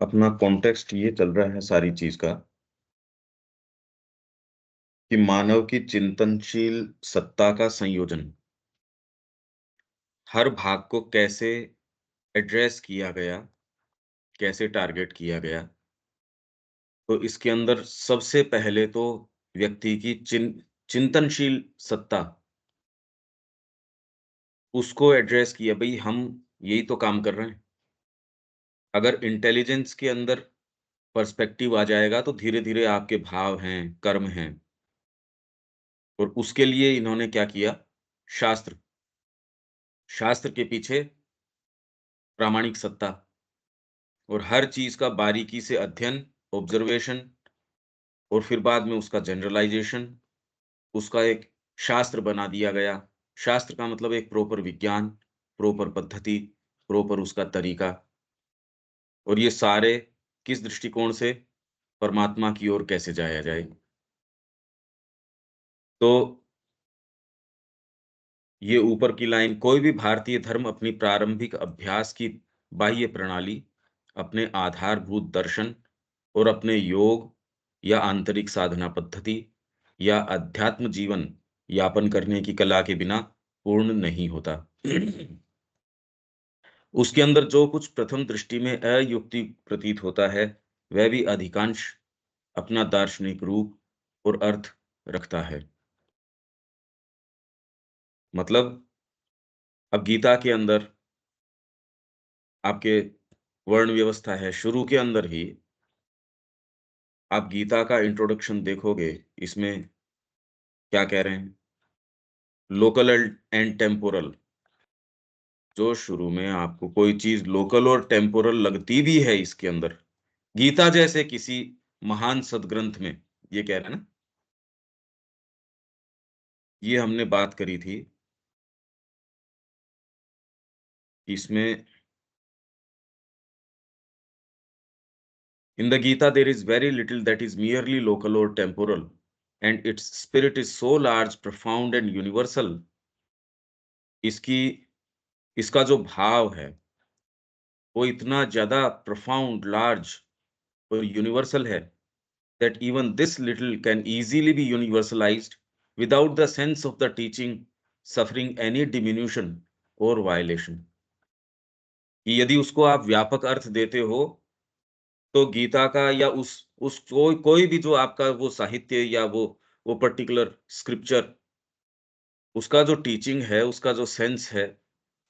अपना कॉन्टेक्स्ट ये चल रहा है सारी चीज का कि मानव की चिंतनशील सत्ता का संयोजन हर भाग को कैसे एड्रेस किया गया, कैसे टारगेट किया गया। तो इसके अंदर सबसे पहले तो व्यक्ति की चिंतनशील सत्ता, उसको एड्रेस किया। भई हम यही तो काम कर रहे हैं। अगर इंटेलिजेंस के अंदर पर्सपेक्टिव आ जाएगा तो धीरे-धीरे आपके भाव हैं, कर्म हैं और उसके लिए इन्होंने क्या किया? शास्त्र, शास्त्र के पीछे प्रामाणिक सत्ता और हर चीज़ का बारीकी से अध्ययन, ऑब्जर्वेशन और फिर बाद में उसका जनरलाइज़ेशन, उसका एक शास्त्र बना दिया गया। शास्त्र का मतलब एक प्रॉपर विज्ञान, प्रॉपर पद्धति, प्रॉपर उसका तरीका और ये सारे किस दृष्टिकोण से? परमात्मा की ओर कैसे जाया जाए। तो ये ऊपर की लाइन, कोई भी भारतीय धर्म अपनी प्रारंभिक अभ्यास की बाह्य प्रणाली, अपने आधारभूत दर्शन और अपने योग या आंतरिक साधना पद्धति या अध्यात्म जीवन यापन करने की कला के बिना पूर्ण नहीं होता। उसके अंदर जो कुछ प्रथम दृष्टि में अयुक्ति प्रतीत होता है, वह भी अधिकांश अपना दार्शनिक रूप और अर्थ रखता है। मतलब अब गीता के अंदर आपके वर्ण व्यवस्था है, शुरू के अंदर ही आप गीता का इंट्रोडक्शन देखोगे, इसमें क्या कह रहे हैं? Local and temporal. जो शुरू में आपको कोई चीज़ लोकल और टेम्पोरल लगती भी है इसके अंदर, गीता जैसे किसी महान सद्ग्रंथ में, ये कह रहे हैं ना, ये हमने बात करी थी, इसमें in the Gita there is very little that is merely local or temporal, and its spirit is so large, profound and universal। इसकी इसका जो भाव है वो इतना ज़्यादा profound, large और universal है that even this little can easily be universalized without the sense of the teaching suffering any diminution or violation। कि यदि उसको आप व्यापक अर्थ देते हो, तो गीता का या उस कोई भी जो आपका वो साहित्य या वो पर्टिकुलर स्क्रिप्चर, उसका जो टीचिंग है, उसका जो सेंस है,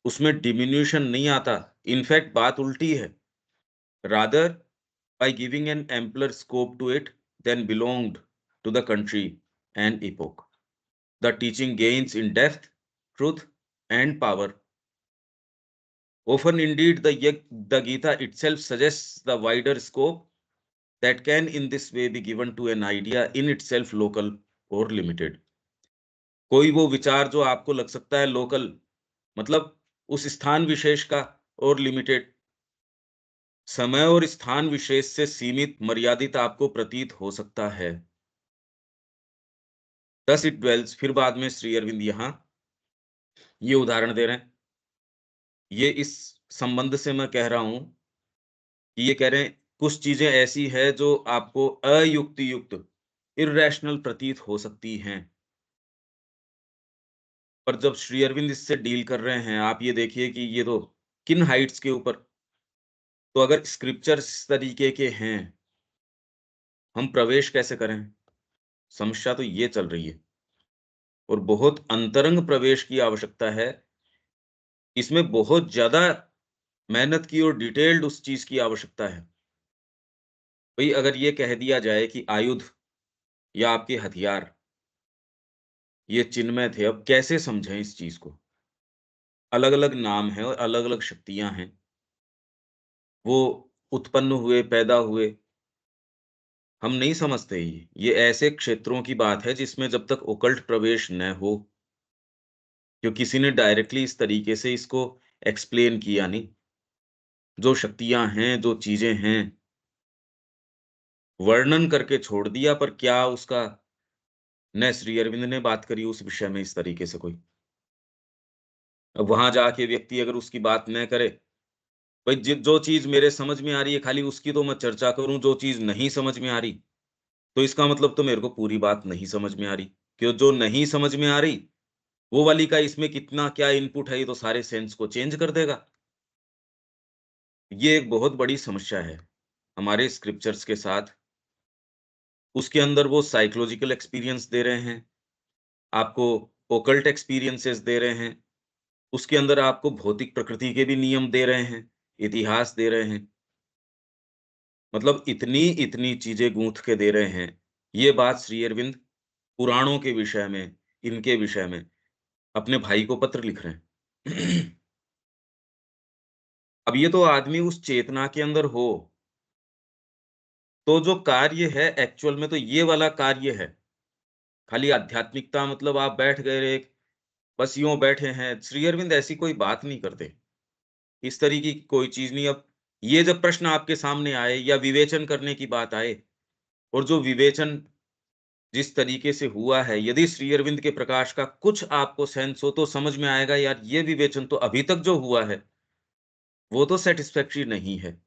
उसमें डिमिन्यूशन नहीं आता। इनफैक्ट बात उल्टी है। Rather by giving an ampler scope to it than belonged to the country and epoch, the teaching gains in depth, truth, and power। Often, indeed, the Gita itself suggests the wider scope that can in this way be given to an idea in itself local or limited। कोई वो विचार जो आपको लग सकता है local, मतलब उस स्थान विशेष का, और लिमिटेड, समय और स्थान विशेष से सीमित, मर्यादित आपको प्रतीत हो सकता है। दस इट ड्वेल्स, फिर बाद में श्री अरविंद यहाँ ये उदाहरण दे रहे हैं। ये इस संबंध से मैं कह रहा हूं कि ये कह रहे हैं कुछ चीजें ऐसी है जो आपको अयुक्ति युक्त, इर्रेशनल प्रतीत हो सकती हैं, पर जब श्री अरविंद इससे डील कर रहे हैं, आप ये देखिए कि ये तो किन हाइट्स के ऊपर। तो अगर स्क्रिप्चर्स इस तरीके के हैं, हम प्रवेश कैसे करें? समस्या तो ये चल रही है और बहुत अंतरंग प्रवेश की आवश्यकता है। इसमें बहुत ज्यादा मेहनत की और डिटेल्ड उस चीज की आवश्यकता है। भई अगर ये कह दिया जाए कि आयुध या आपके हथियार ये चिन्मय थे, अब कैसे समझें इस चीज को? अलग-अलग नाम हैं और अलग-अलग शक्तियाँ हैं। वो उत्पन्न हुए, पैदा हुए, हम नहीं समझते ये। ये ऐसे क्षेत्रों की बात है जिसमें जब तक ओकल्ट प्रवेश न हो, जो किसी ने डायरेक्टली इस तरीके से इसको एक्सप्लेन किया नहीं। जो शक्तियाँ हैं, जो चीज़ें हैं, वर्णन करके छोड़ दिया, पर क्या उसका न श्री अरविंद ने बात करी उस विषय में इस तरीके से कोई। अब वहाँ जाके व्यक्ति अगर उसकी बात न करे, भाई जो चीज मेरे समझ में आ रही है खाली उसकी तो मैं चर्चा करूं, जो चीज नहीं समझ में आ रही तो इसका मतलब तो मेरे को पूरी बात नहीं समझ में आ रही। क्यों जो नहीं समझ में आ रही वो वाली का इसमें कितना क्या इनपुट है, ये तो सारे सेंस को चेंज कर देगा। ये एक बहुत बड़ी समस्या है हमारे स्क्रिप्चर्स के साथ। उसके अंदर वो साइकोलॉजिकल एक्सपीरियंस दे रहे हैं, आपको ओकल्ट एक्सपीरियंसेस दे रहे हैं, उसके अंदर आपको भौतिक प्रकृति के भी नियम दे रहे हैं, इतिहास दे रहे हैं। मतलब इतनी चीजें गूँथ के दे रहे हैं। ये बात श्री अरविंद पुराणों के विषय में, इनके विषय में अपने भाई को पत्र लिख रहे हैं। अब ये तो आदमी उस चेतना के अंदर हो, तो जो कार्य है एक्चुअल में तो ये वाला कार्य है। खाली आध्यात्मिकता मतलब आप बैठ गए रे, बस यूँ बैठे हैं। श्री अरविंद ऐसी कोई बात नहीं करते। इस तरीके की कोई चीज़ नहीं। अब ये जब प्रश्न आपके सामने आए या विवेचन करने की बात आए, और जो विवेचन जिस तरीके से हुआ है, यदि श्री अरविंद के प्रकाश का कुछ आपको सेंस हो तो समझ में आएगा यार ये विवेचन तो अभी तक जो हुआ है, वो तो सैटिस्फैक्टरी नहीं है।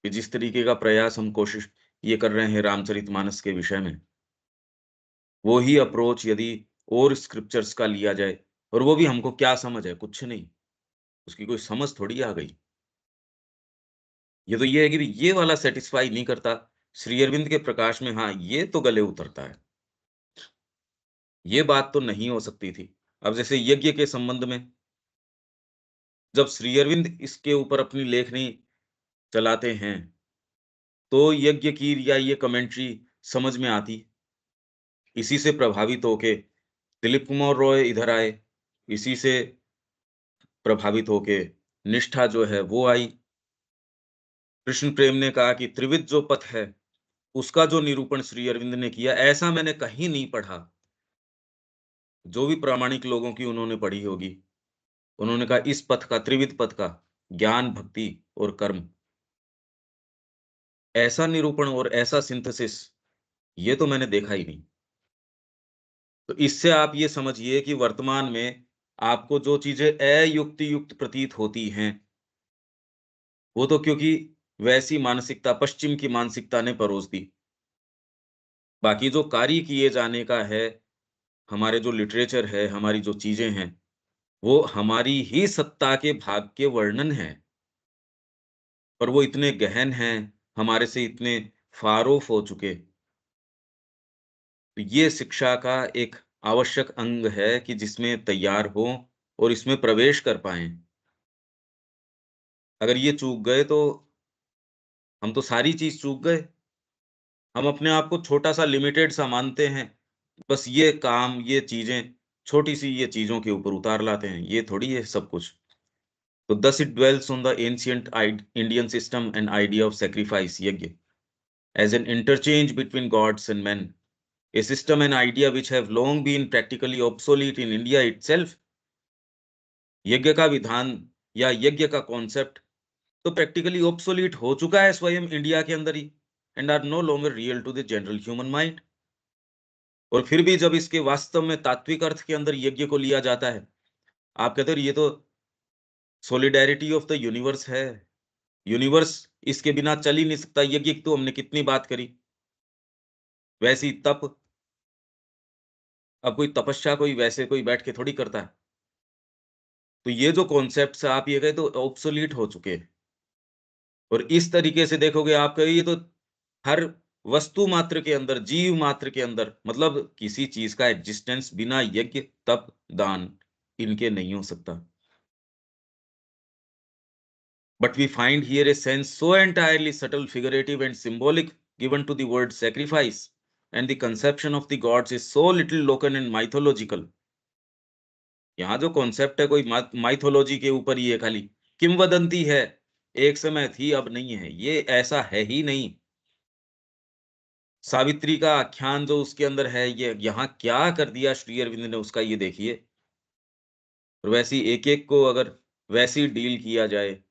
कि जिस तरीके का प्रयास हम कोशिश ये कर रहे हैं रामचरितमानस के विषय में, वो ही अप्रोच यदि और स्क्रिप्चर्स का लिया जाए, और वो भी हमको क्या समझ है? कुछ नहीं। उसकी कोई समझ थोड़ी आ गई। ये तो ये है कि भई ये वाला सैटिस्फाई नहीं करता। श्री अरविंद के प्रकाश में हाँ, ये तो गले उतरता है। ये बात तो नहीं हो सकती थी। अब जैसे यज्ञ के संबंध में जब श्री अरविंद इसके ऊपर अपनी लेखनी चलाते हैं, तो यज्ञ की या ये कमेंट्री समझ में आती। इसी से प्रभावित होके दिलीप कुमार रॉय इधर आए, इसी से प्रभावित होके निष्ठा जो है वो आई। कृष्ण प्रेम ने कहा कि त्रिविध जो पथ है, उसका जो निरूपण श्री अरविंद ने किया, ऐसा मैंने कहीं नहीं पढ़ा। जो भी प्रामाणिक लोगों की उन्होंने पढ़ी होगी, उन्होंने कहा इस पथ का, त्रिविध पथ का, ज्ञान, भक्ति और कर्म, ऐसा निरूपण और ऐसा सिंथेसिस ये तो मैंने देखा ही नहीं। तो इससे आप ये समझिए कि वर्तमान में आपको जो चीज़ें अयुक्ति युक्त प्रतीत होती हैं, वो तो क्योंकि वैसी मानसिकता पश्चिम की मानसिकता ने परोस दी। बाकी जो कार्य किए जाने का है, हमारे जो लिटरेचर है, हमारी जो चीज़ें हैं, वो हमारी ही सत्ता के भाग के वर्णन हैं। पर वो इतने गहन हैं, हमारे से इतने फार ऑफ हो चुके। तो ये शिक्षा का एक आवश्यक अंग है कि जिसमें तैयार हों और इसमें प्रवेश कर पाएँ। अगर ये चूक गए तो हम तो सारी चीज़ चूक गए। हम अपने आप को छोटा-सा लिमिटेड सा मानते हैं। बस ये काम, ये चीज़ें, छोटी-सी ये चीज़ों के ऊपर उतार लाते हैं। ये थोड़ी है सब कुछ। तो thus it dwells on the ancient Indian system and idea of sacrifice, yajna, as an interchange between gods and men. A system and idea which have long been practically obsolete in India itself. यज्ञ का विधान या यज्ञ का concept तो practically obsolete हो चुका है स्वयं इंडिया के अंदर ही, and are no longer real to the general human mind. और फिर भी जब इसके वास्तव में तात्विक अर्थ के अंदर यज्ञ को लिया जाता है, आप कहते हो ये तो सॉलिडेरिटी ऑफ द यूनिवर्स है। यूनिवर्स इसके बिना चल ही नहीं सकता। यज्ञ की तो हमने कितनी बात करी। वैसी तप, अब कोई तपस्या कोई वैसे कोई बैठ के थोड़ी करता है। तो ये जो कॉन्सेप्ट्स आप ये कहे तो ऑब्सोलीट हो चुके हैं। और इस तरीके से देखोगे आप कहिए तो हर वस्तु मात्र के अंदर, जीव मात्र के अंदर मतलब किसी चीज का एग्जिस्टेंस बिना यज्ञ, तप, दान इनके नहीं हो सकता। But we find here a sense so entirely subtle, figurative, and symbolic given to the word sacrifice, and the conception of the gods is so little local and mythological. यहाँ जो कॉन्सेप्ट है कोई माइथोलॉजी के ऊपर ही है, खाली किंवदंती है। एक समय थी अब नहीं है, ये ऐसा है ही नहीं। सावित्री का आख्यान जो उसके अंदर है, ये यहाँ क्या कर दिया श्री अरविंद ने उसका ये देखिए। और वैसी एक एक को अगर वैसी डील किया जाए,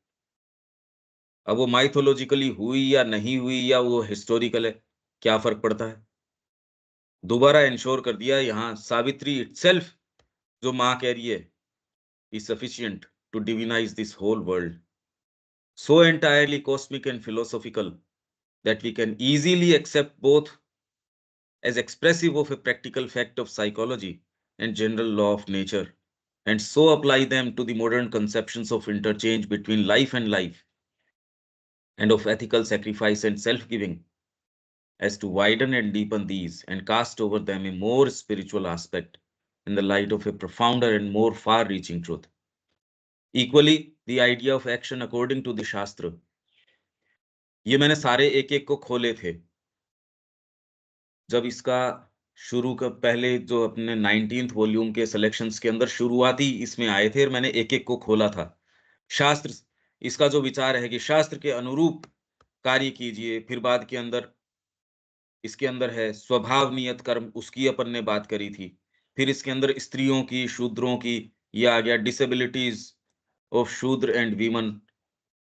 अब वो माइथोलॉजिकली हुई या नहीं हुई या वो हिस्टोरिकल है, क्या फ़र्क पड़ता है? दोबारा एन्श्योर कर दिया यहाँ सावित्री इटसेल्फ जो माँ कह रही है is sufficient to divinise this whole world. so entirely cosmic and philosophical that we can easily accept both as expressive of a practical fact of psychology and general law of nature, and so apply them to the modern conceptions of interchange between life, and of ethical sacrifice and self giving, as to widen and deepen these and cast over them a more spiritual aspect in the light of a profounder and more far reaching truth. Equally, the idea of action according to the Shastra. ये मैंने सारे एक एक को खोले थे जब इसका शुरू का पहले जो अपने 19th वॉल्यूम के सिलेक्शंस के अंदर शुरुआती इसमें आए थे और मैंने एक एक को खोला था। शास्त्र, इसका जो विचार है कि शास्त्र के अनुरूप कार्य कीजिए, फिर बाद के अंदर इसके अंदर है स्वभाव नियत कर्म, उसकी अपन ने बात करी थी। फिर इसके अंदर स्त्रियों की, शूद्रों की, ये आ गया डिसेबिलिटीज ऑफ शूद्र एंड वीमन,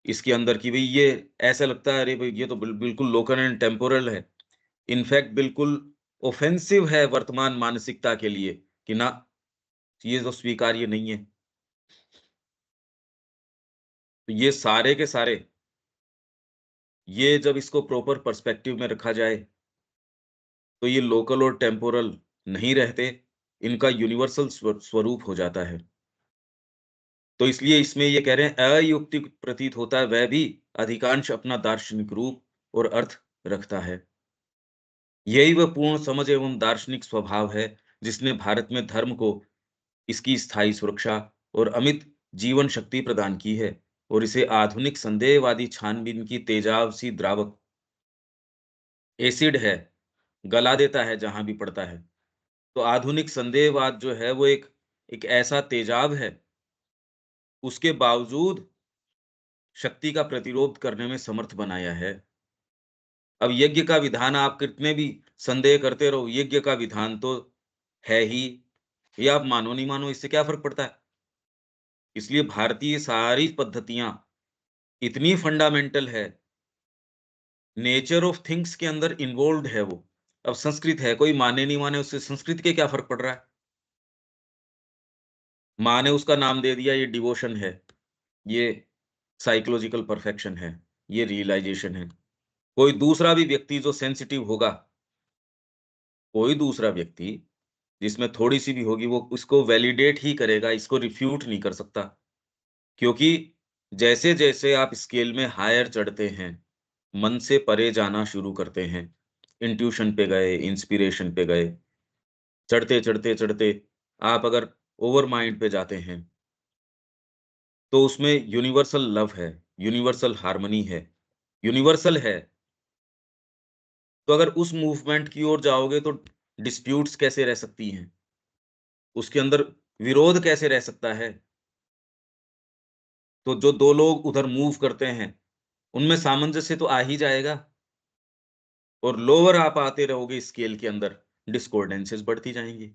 इसके अंदर की भई ये ऐसा लगता है अरे भाई ये तो बिल्कुल लोकल एंड टेम्पोरल है। इनफैक्ट बिल्कुल ऑफेंसिव है वर्तमान मानसिकता के लिए कि ना, ये तो स्वीकार्य नहीं है। तो ये सारे के सारे, ये जब इसको प्रॉपर पर्सपेक्टिव में रखा जाए, तो ये लोकल और टेम्पोरल नहीं रहते, इनका यूनिवर्सल स्वरूप हो जाता है। तो इसलिए इसमें ये कह रहे हैं अयुक्ति प्रतीत होता है, वह भी अधिकांश अपना दार्शनिक रूप और अर्थ रखता है। यही वह पूर्ण समझ एवं दार्शनिक स्वभाव है जिसने भारत में धर्म को इसकी स्थायी सुरक्षा और अमित जीवन शक्ति प्रदान की है, और इसे आधुनिक संदेहवादी छानबीन की तेजाब सी द्रावक एसिड है, गला देता है जहां भी पड़ता है। तो आधुनिक संदेहवाद जो है वो एक ऐसा तेजाब है, उसके बावजूद शक्ति का प्रतिरोध करने में समर्थ बनाया है। अब यज्ञ का विधान आप कितने भी संदेह करते रहो, यज्ञ का विधान तो है ही, ये आप मानो नहीं मानो इससे क्या फर्क पड़ता है। इसलिए भारतीय सारी पद्धतियां इतनी फंडामेंटल है, नेचर ऑफ थिंग्स के अंदर इन्वॉल्व है वो। अब संस्कृत है, कोई माने नहीं माने उससे संस्कृत के क्या फर्क पड़ रहा है। माँ ने उसका नाम दे दिया, ये डिवोशन है, ये साइकोलॉजिकल परफेक्शन है, ये रियलाइजेशन है। कोई दूसरा भी व्यक्ति जो सेंसिटिव होगा, कोई दूसरा व्यक्ति जिसमें थोड़ी-सी भी होगी, वो उसको वैलिडेट ही करेगा, इसको रिफ्यूट नहीं कर सकता। क्योंकि जैसे-जैसे आप स्केल में हायर चढ़ते हैं, मन से परे जाना शुरू करते हैं, इंट्यूशन पे गए, इंस्पिरेशन पे गए, चढ़ते आप अगर ओवर माइंड पे जाते हैं, तो उसमें यूनिवर्सल लव है, यूनिवर्सल हार्मनी है, यूनिवर्सल है। तो अगर उस मूवमेंट की ओर जाओगे तो डिस्प्यूट्स कैसे रह सकती हैं? उसके अंदर विरोध कैसे रह सकता है? तो जो 2 लोग उधर मूव करते हैं, उनमें सामंजस्य तो आ ही जाएगा, और लोअर आप आते रहोगे स्केल के अंदर, डिस्कॉर्डेंसेस बढ़ती जाएँगी।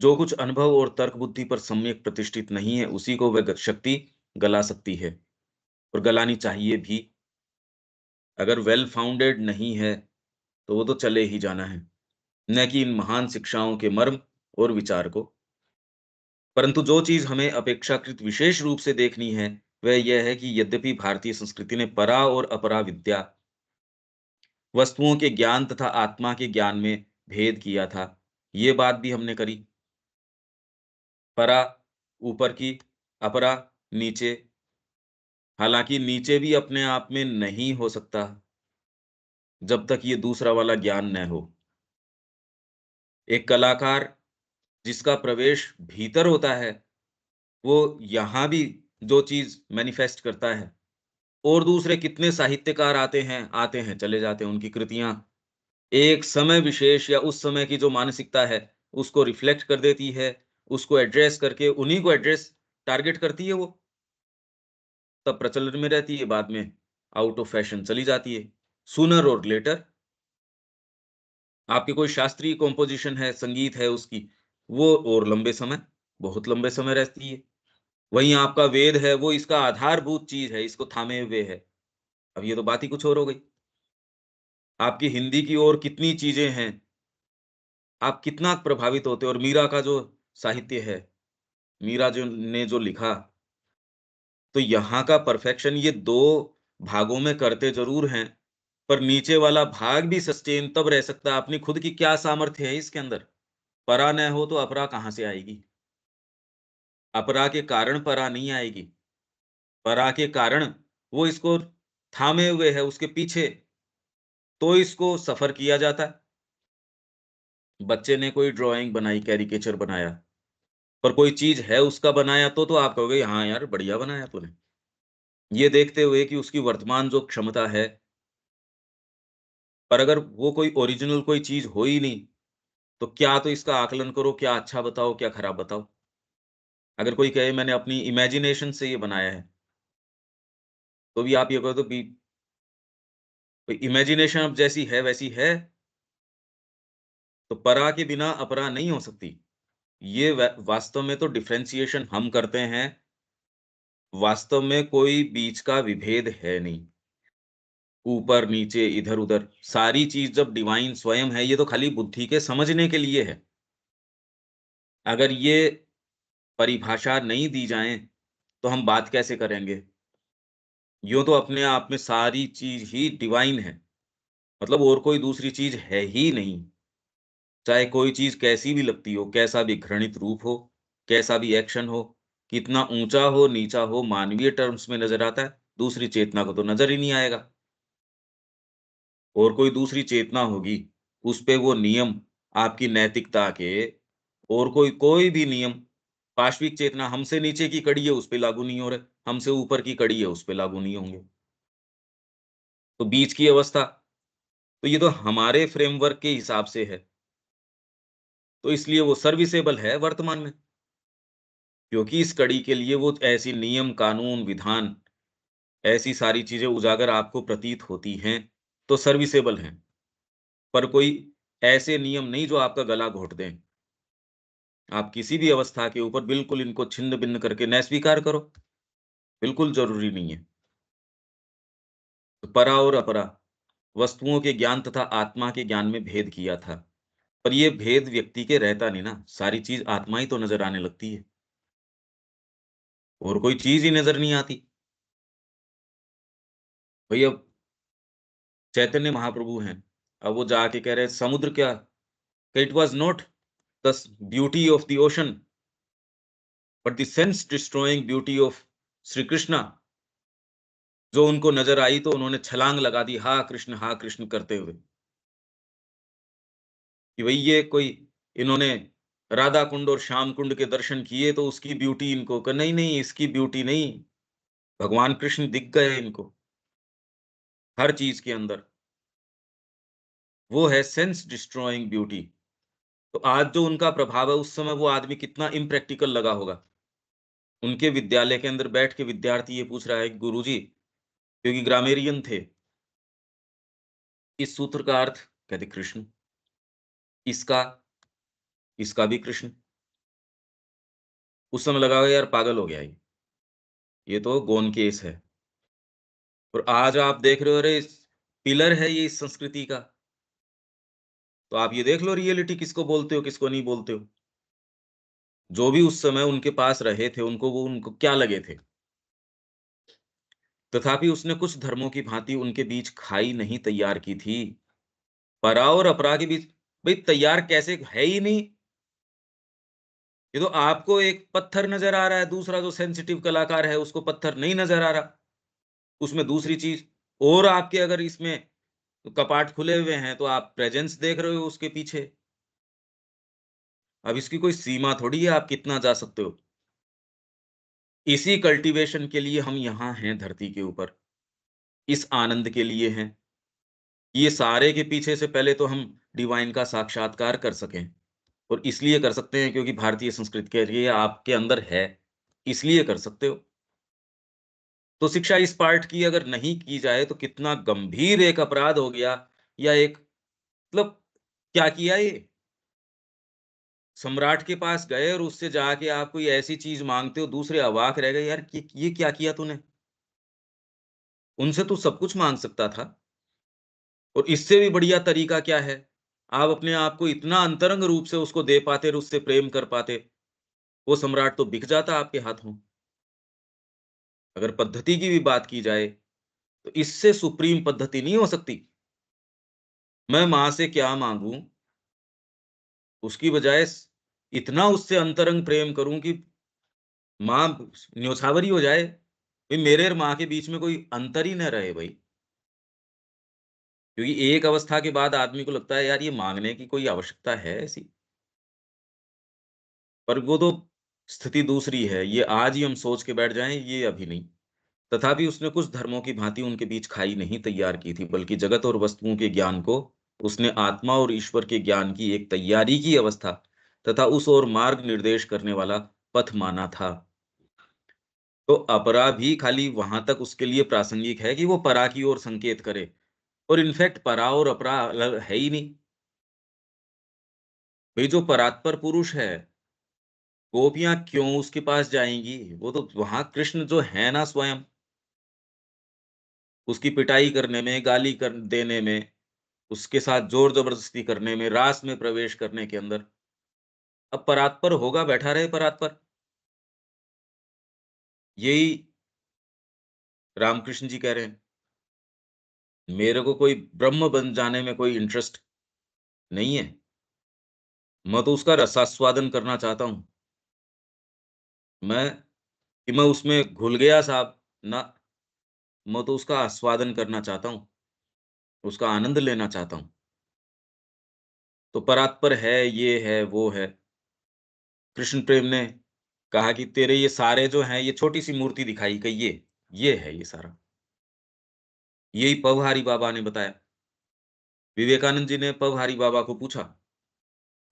जो कुछ अनुभव और तर्क बुद्धि पर सम्यक प्रतिष्ठित नहीं है, उसी को वह शक्ति गला सकती है, और गलानी चाहिए भी। अगर वेल फाउंडेड नहीं है, तो वो तो चले ही जाना है, न कि इन महान शिक्षाओं के मर्म और विचार को। परंतु जो चीज़ हमें अपेक्षाकृत विशेष रूप से देखनी है, वह यह है कि यद्यपि भारतीय संस्कृति ने परा और अपरा विद्या, वस्तुओं के ज्ञान तथा आत्मा के ज्ञान में भेद किया था, ये बात भी हमने करी। परा ऊपर की, अपरा नीचे। हालाँकि नीचे भी अपने आप में नहीं हो सकता, जब तक ये दूसरा वाला ज्ञान न हो। एक कलाकार जिसका प्रवेश भीतर होता है, वो यहाँ भी जो चीज़ मैनिफेस्ट करता है, और दूसरे कितने साहित्यकार आते हैं, चले जाते हैं। उनकी कृतियाँ एक समय विशेष या उस समय की जो मानसिकता है, उसको रिफ्लेक्ट कर देती है, उसको एड्रेस करके उन्हीं को एड्रेस टारगेट करती है वो, तब प्रचलन में रहती है, बाद में आउट ऑफ फैशन चली जाती है। सूनर और लेटर आपकी कोई शास्त्रीय कंपोज़िशन है, संगीत है उसकी, वो और लंबे समय, बहुत लंबे समय रहती है। वहीं आपका वेद है, वो इसका आधारभूत चीज़ है, इसको थामे हुए है। अब ये तो बात ही कुछ और हो गई। आपकी हिंदी की और कितनी चीज़ें हैं, आप कितना प्रभावित होते हो, और मीरा का जो साहित्य है, मीरा जो ने जो लिखा, तो यहाँ का परफेक्शन ये 2 भागों में करते ज़रूर हैं, पर नीचे वाला भाग भी सस्टेन तब रह सकता है, अपनी खुद की क्या सामर्थ्य है इसके अंदर? परा न हो तो अपरा कहाँ से आएगी? अपरा के कारण परा नहीं आएगी। परा के कारण वो इसको थामे हुए है, उसके पीछे, तो इसको सफ़र किया जाता है। बच्चे ने कोई ड्राइंग बनाई, कैरिकेचर बनाया, पर कोई चीज़ है उसका बनाया तो आप कहोगे, "हाँ यार, बढ़िया बनाया तूने।" ये देखते हुए कि उसकी वर्तमान जो क्षमता है, पर अगर वो कोई ओरिजिनल कोई चीज़ हो ही नहीं, तो क्या तो इसका आकलन करो, क्या अच्छा बताओ, क्या खराब बताओ। अगर कोई कहे मैंने अपनी इमेजिनेशन से ये बनाया है, तो भी आप ये कहो तो भी इमेजिनेशन अब जैसी है वैसी है, तो परा के बिना अपरा नहीं हो सकती। ये वास्तव में तो डिफरेंशिएशन हम करते हैं, वास्तव में कोई बीच का विभेद है नहीं। ऊपर, नीचे, इधर-उधर सारी चीज़ जब डिवाइन स्वयं है, ये तो खाली बुद्धि के समझने के लिए है। अगर ये परिभाषा नहीं दी जाए, तो हम बात कैसे करेंगे? यूँ तो अपने आप में सारी चीज़ ही डिवाइन है, मतलब और कोई दूसरी चीज़ है ही नहीं। चाहे कोई चीज़ कैसी भी लगती हो, कैसा भी घृणित रूप हो, कैसा भी एक्शन हो, कितना ऊँचा हो, नीचा हो, मानवीय टर्म्स में नज़र आता है, दूसरी चेतना को तो नज़र ही नहीं आएगा। और कोई दूसरी चेतना होगी, उसपे वो नियम आपकी नैतिकता के और कोई कोई भी नियम, पाशविक चेतना हमसे नीचे की कड़ी है, उस पे लागू नहीं हो रहे, हमसे ऊपर की कड़ी है, उस पे लागू नहीं होंगे। तो बीच की अवस्था, तो ये तो हमारे फ्रेमवर्क के हिसाब से है, तो इसलिए वो सर्विसेबल है वर्तमान में, क्योंकि इस कड़ी के लिए वो ऐसी नियम, कानून, विधान, ऐसी सारी चीज़ें उजागर आपको प्रतीत होती हैं, तो सर्विसेबल हैं। पर कोई ऐसे नियम नहीं जो आपका गला घोट दें। आप किसी भी अवस्था के ऊपर बिल्कुल इनको छिन्न-भिन्न करके न स्वीकार करो, बिल्कुल ज़रूरी नहीं है। तो परा और अपरा, वस्तुओं के ज्ञान तथा आत्मा के ज्ञान में भेद किया था। पर ये भेद व्यक्ति के रहता नहीं ना, सारी चीज़ आत्मा ही तो नज़र आने लगती है, और कोई चीज़ ही नज़र नहीं आती। भई अब चैतन्य महाप्रभु हैं, अब वो जाके कह रहे हैं समुद्र क्या, it was not the beauty of the ocean, but the sense destroying beauty of Shri Krishna. जो उनको नज़र आई तो उन्होंने छलांग लगा दी, हा कृष्ण करते हुए, कि भई ये कोई, इन्होंने राधा कुंड और श्याम कुंड के दर्शन किए तो उसकी ब्यूटी इनको नहीं, नहीं इसकी ब्यूटी नहीं, भगवान कृष्ण दिख गए इनको, हर चीज़ के अंदर। वो है सेंस डिस्ट्रॉयिंग ब्यूटी। तो आज जो उनका प्रभाव है, उस समय वो आदमी कितना इम्प्रैक्टिकल लगा होगा। उनके विद्यालय के अंदर बैठ के विद्यार्थी ये पूछ रहा है कि गुरुजी, क्योंकि ग्रामेरियन थे, इस सूत्र का अर्थ, कहते कृष्ण, इसका, इसका भी कृष्ण। उस समय लगा होगा यार पागल हो गया ये तो गौन केस है। और आज आप देख रहे हो, अरे पिलर है ये इस संस्कृति का। तो आप ये देख लो रियलिटी किसको बोलते हो, किसको नहीं बोलते हो। जो भी उस समय उनके पास रहे थे, उनको क्या लगे थे। तथापि उसने कुछ धर्मों की भांति उनके बीच खाई नहीं तैयार की थी। परा और अपरा के बीच भई तैयार कैसे, है ही नहीं। ये तो आपको एक पत्थर नज़र आ रहा है, दूसरा जो सेंसिटिव कलाकार है उसको पत्थर नहीं नज़र आ रहा। उसमें दूसरी चीज़, और आपके अगर इसमें कपाट खुले हुए हैं, तो आप प्रेजेंस देख रहे हो उसके पीछे। अब इसकी कोई सीमा थोड़ी है, आप कितना जा सकते हो। इसी कल्टीवेशन के लिए हम यहाँ हैं धरती के ऊपर, इस आनंद के लिए हैं। ये सारे के पीछे से पहले तो हम डिवाइन का साक्षात्कार कर सकें, और इसलिए कर सकते हैं क्योंकि भारतीय संस्कृति के लिए आपके अंदर है, इसलिए कर सकते हो। तो शिक्षा इस पार्ट की अगर नहीं की जाए तो कितना गंभीर एक अपराध हो गया, या एक मतलब क्या किया ये? सम्राट के पास गए और उससे जाके आप कोई ऐसी चीज़ माँगते हो, दूसरे अवाक रह गए, यार ये क्या किया तूने? उनसे तू सब कुछ माँग सकता था, और इससे भी बढ़िया तरीका क्या है? आप अपने आप को इतना अंतरंग रूप से उसको दे पाते और उससे प्रेम कर पाते, वो सम्राट तो बिक जाता आपके हाथों। अगर पद्धति की भी बात की जाए, तो इससे सुप्रीम पद्धति नहीं हो सकती। मैं माँ से क्या माँगूँ, उसकी बजाय इतना उससे अंतरंग प्रेम करूँ कि माँ न्योछावर हो जाए। भई मेरे और माँ के बीच में कोई अंतर ही ना रहे भई। क्योंकि एक अवस्था के बाद आदमी को लगता है यार ये माँगने की कोई आवश्यकता है ऐसी? पर वो तो स्थिति दूसरी है। ये आज ही हम सोच के बैठ जाएँ, ये अभी नहीं। तथापि उसने कुछ धर्मों की भाँति उनके बीच खाई नहीं तैयार की थी, बल्कि जगत और वस्तुओं के ज्ञान को उसने आत्मा और ईश्वर के ज्ञान की एक तैयारी की अवस्था तथा उस ओर मार्ग निर्देश करने वाला पथ माना था। तो अपरा भी खाली वहाँ तक उसके लिए प्रासंगिक है कि वो परा की ओर संकेत करे और इनफैक्ट परा और अपरा अलग है ही नहीं। भई जो परात्पर पुरुष है, गोपियाँ क्यों उसके पास जाएँगी? वो तो वहाँ कृष्ण जो है ना स्वयं, उसकी पिटाई करने में, गाली कर देने में, उसके साथ ज़ोर-ज़बरदस्ती करने में, रास में प्रवेश करने के अंदर। अब परात्पर होगा, बैठा रहे परात्पर। यही रामकृष्ण जी कह रहे हैं। मेरे को कोई ब्रह्म बन जाने में कोई इंटरेस्ट नहीं है। मैं तो उसका रसास्वादन करना चाहता हूँ। मैं कि मैं उसमें घुल गया साहब, ना, मैं तो उसका आस्वादन करना चाहता हूँ, उसका आनंद लेना चाहता हूँ। तो परात्पर है, ये है, वो है। कृष्ण प्रेम ने कहा कि तेरे ये सारे जो हैं, ये छोटी-सी मूर्ति दिखाई कि ये है ये सारा। यही पवहारी बाबा ने बताया। विवेकानंद जी ने पवहारी बाबा को पूछा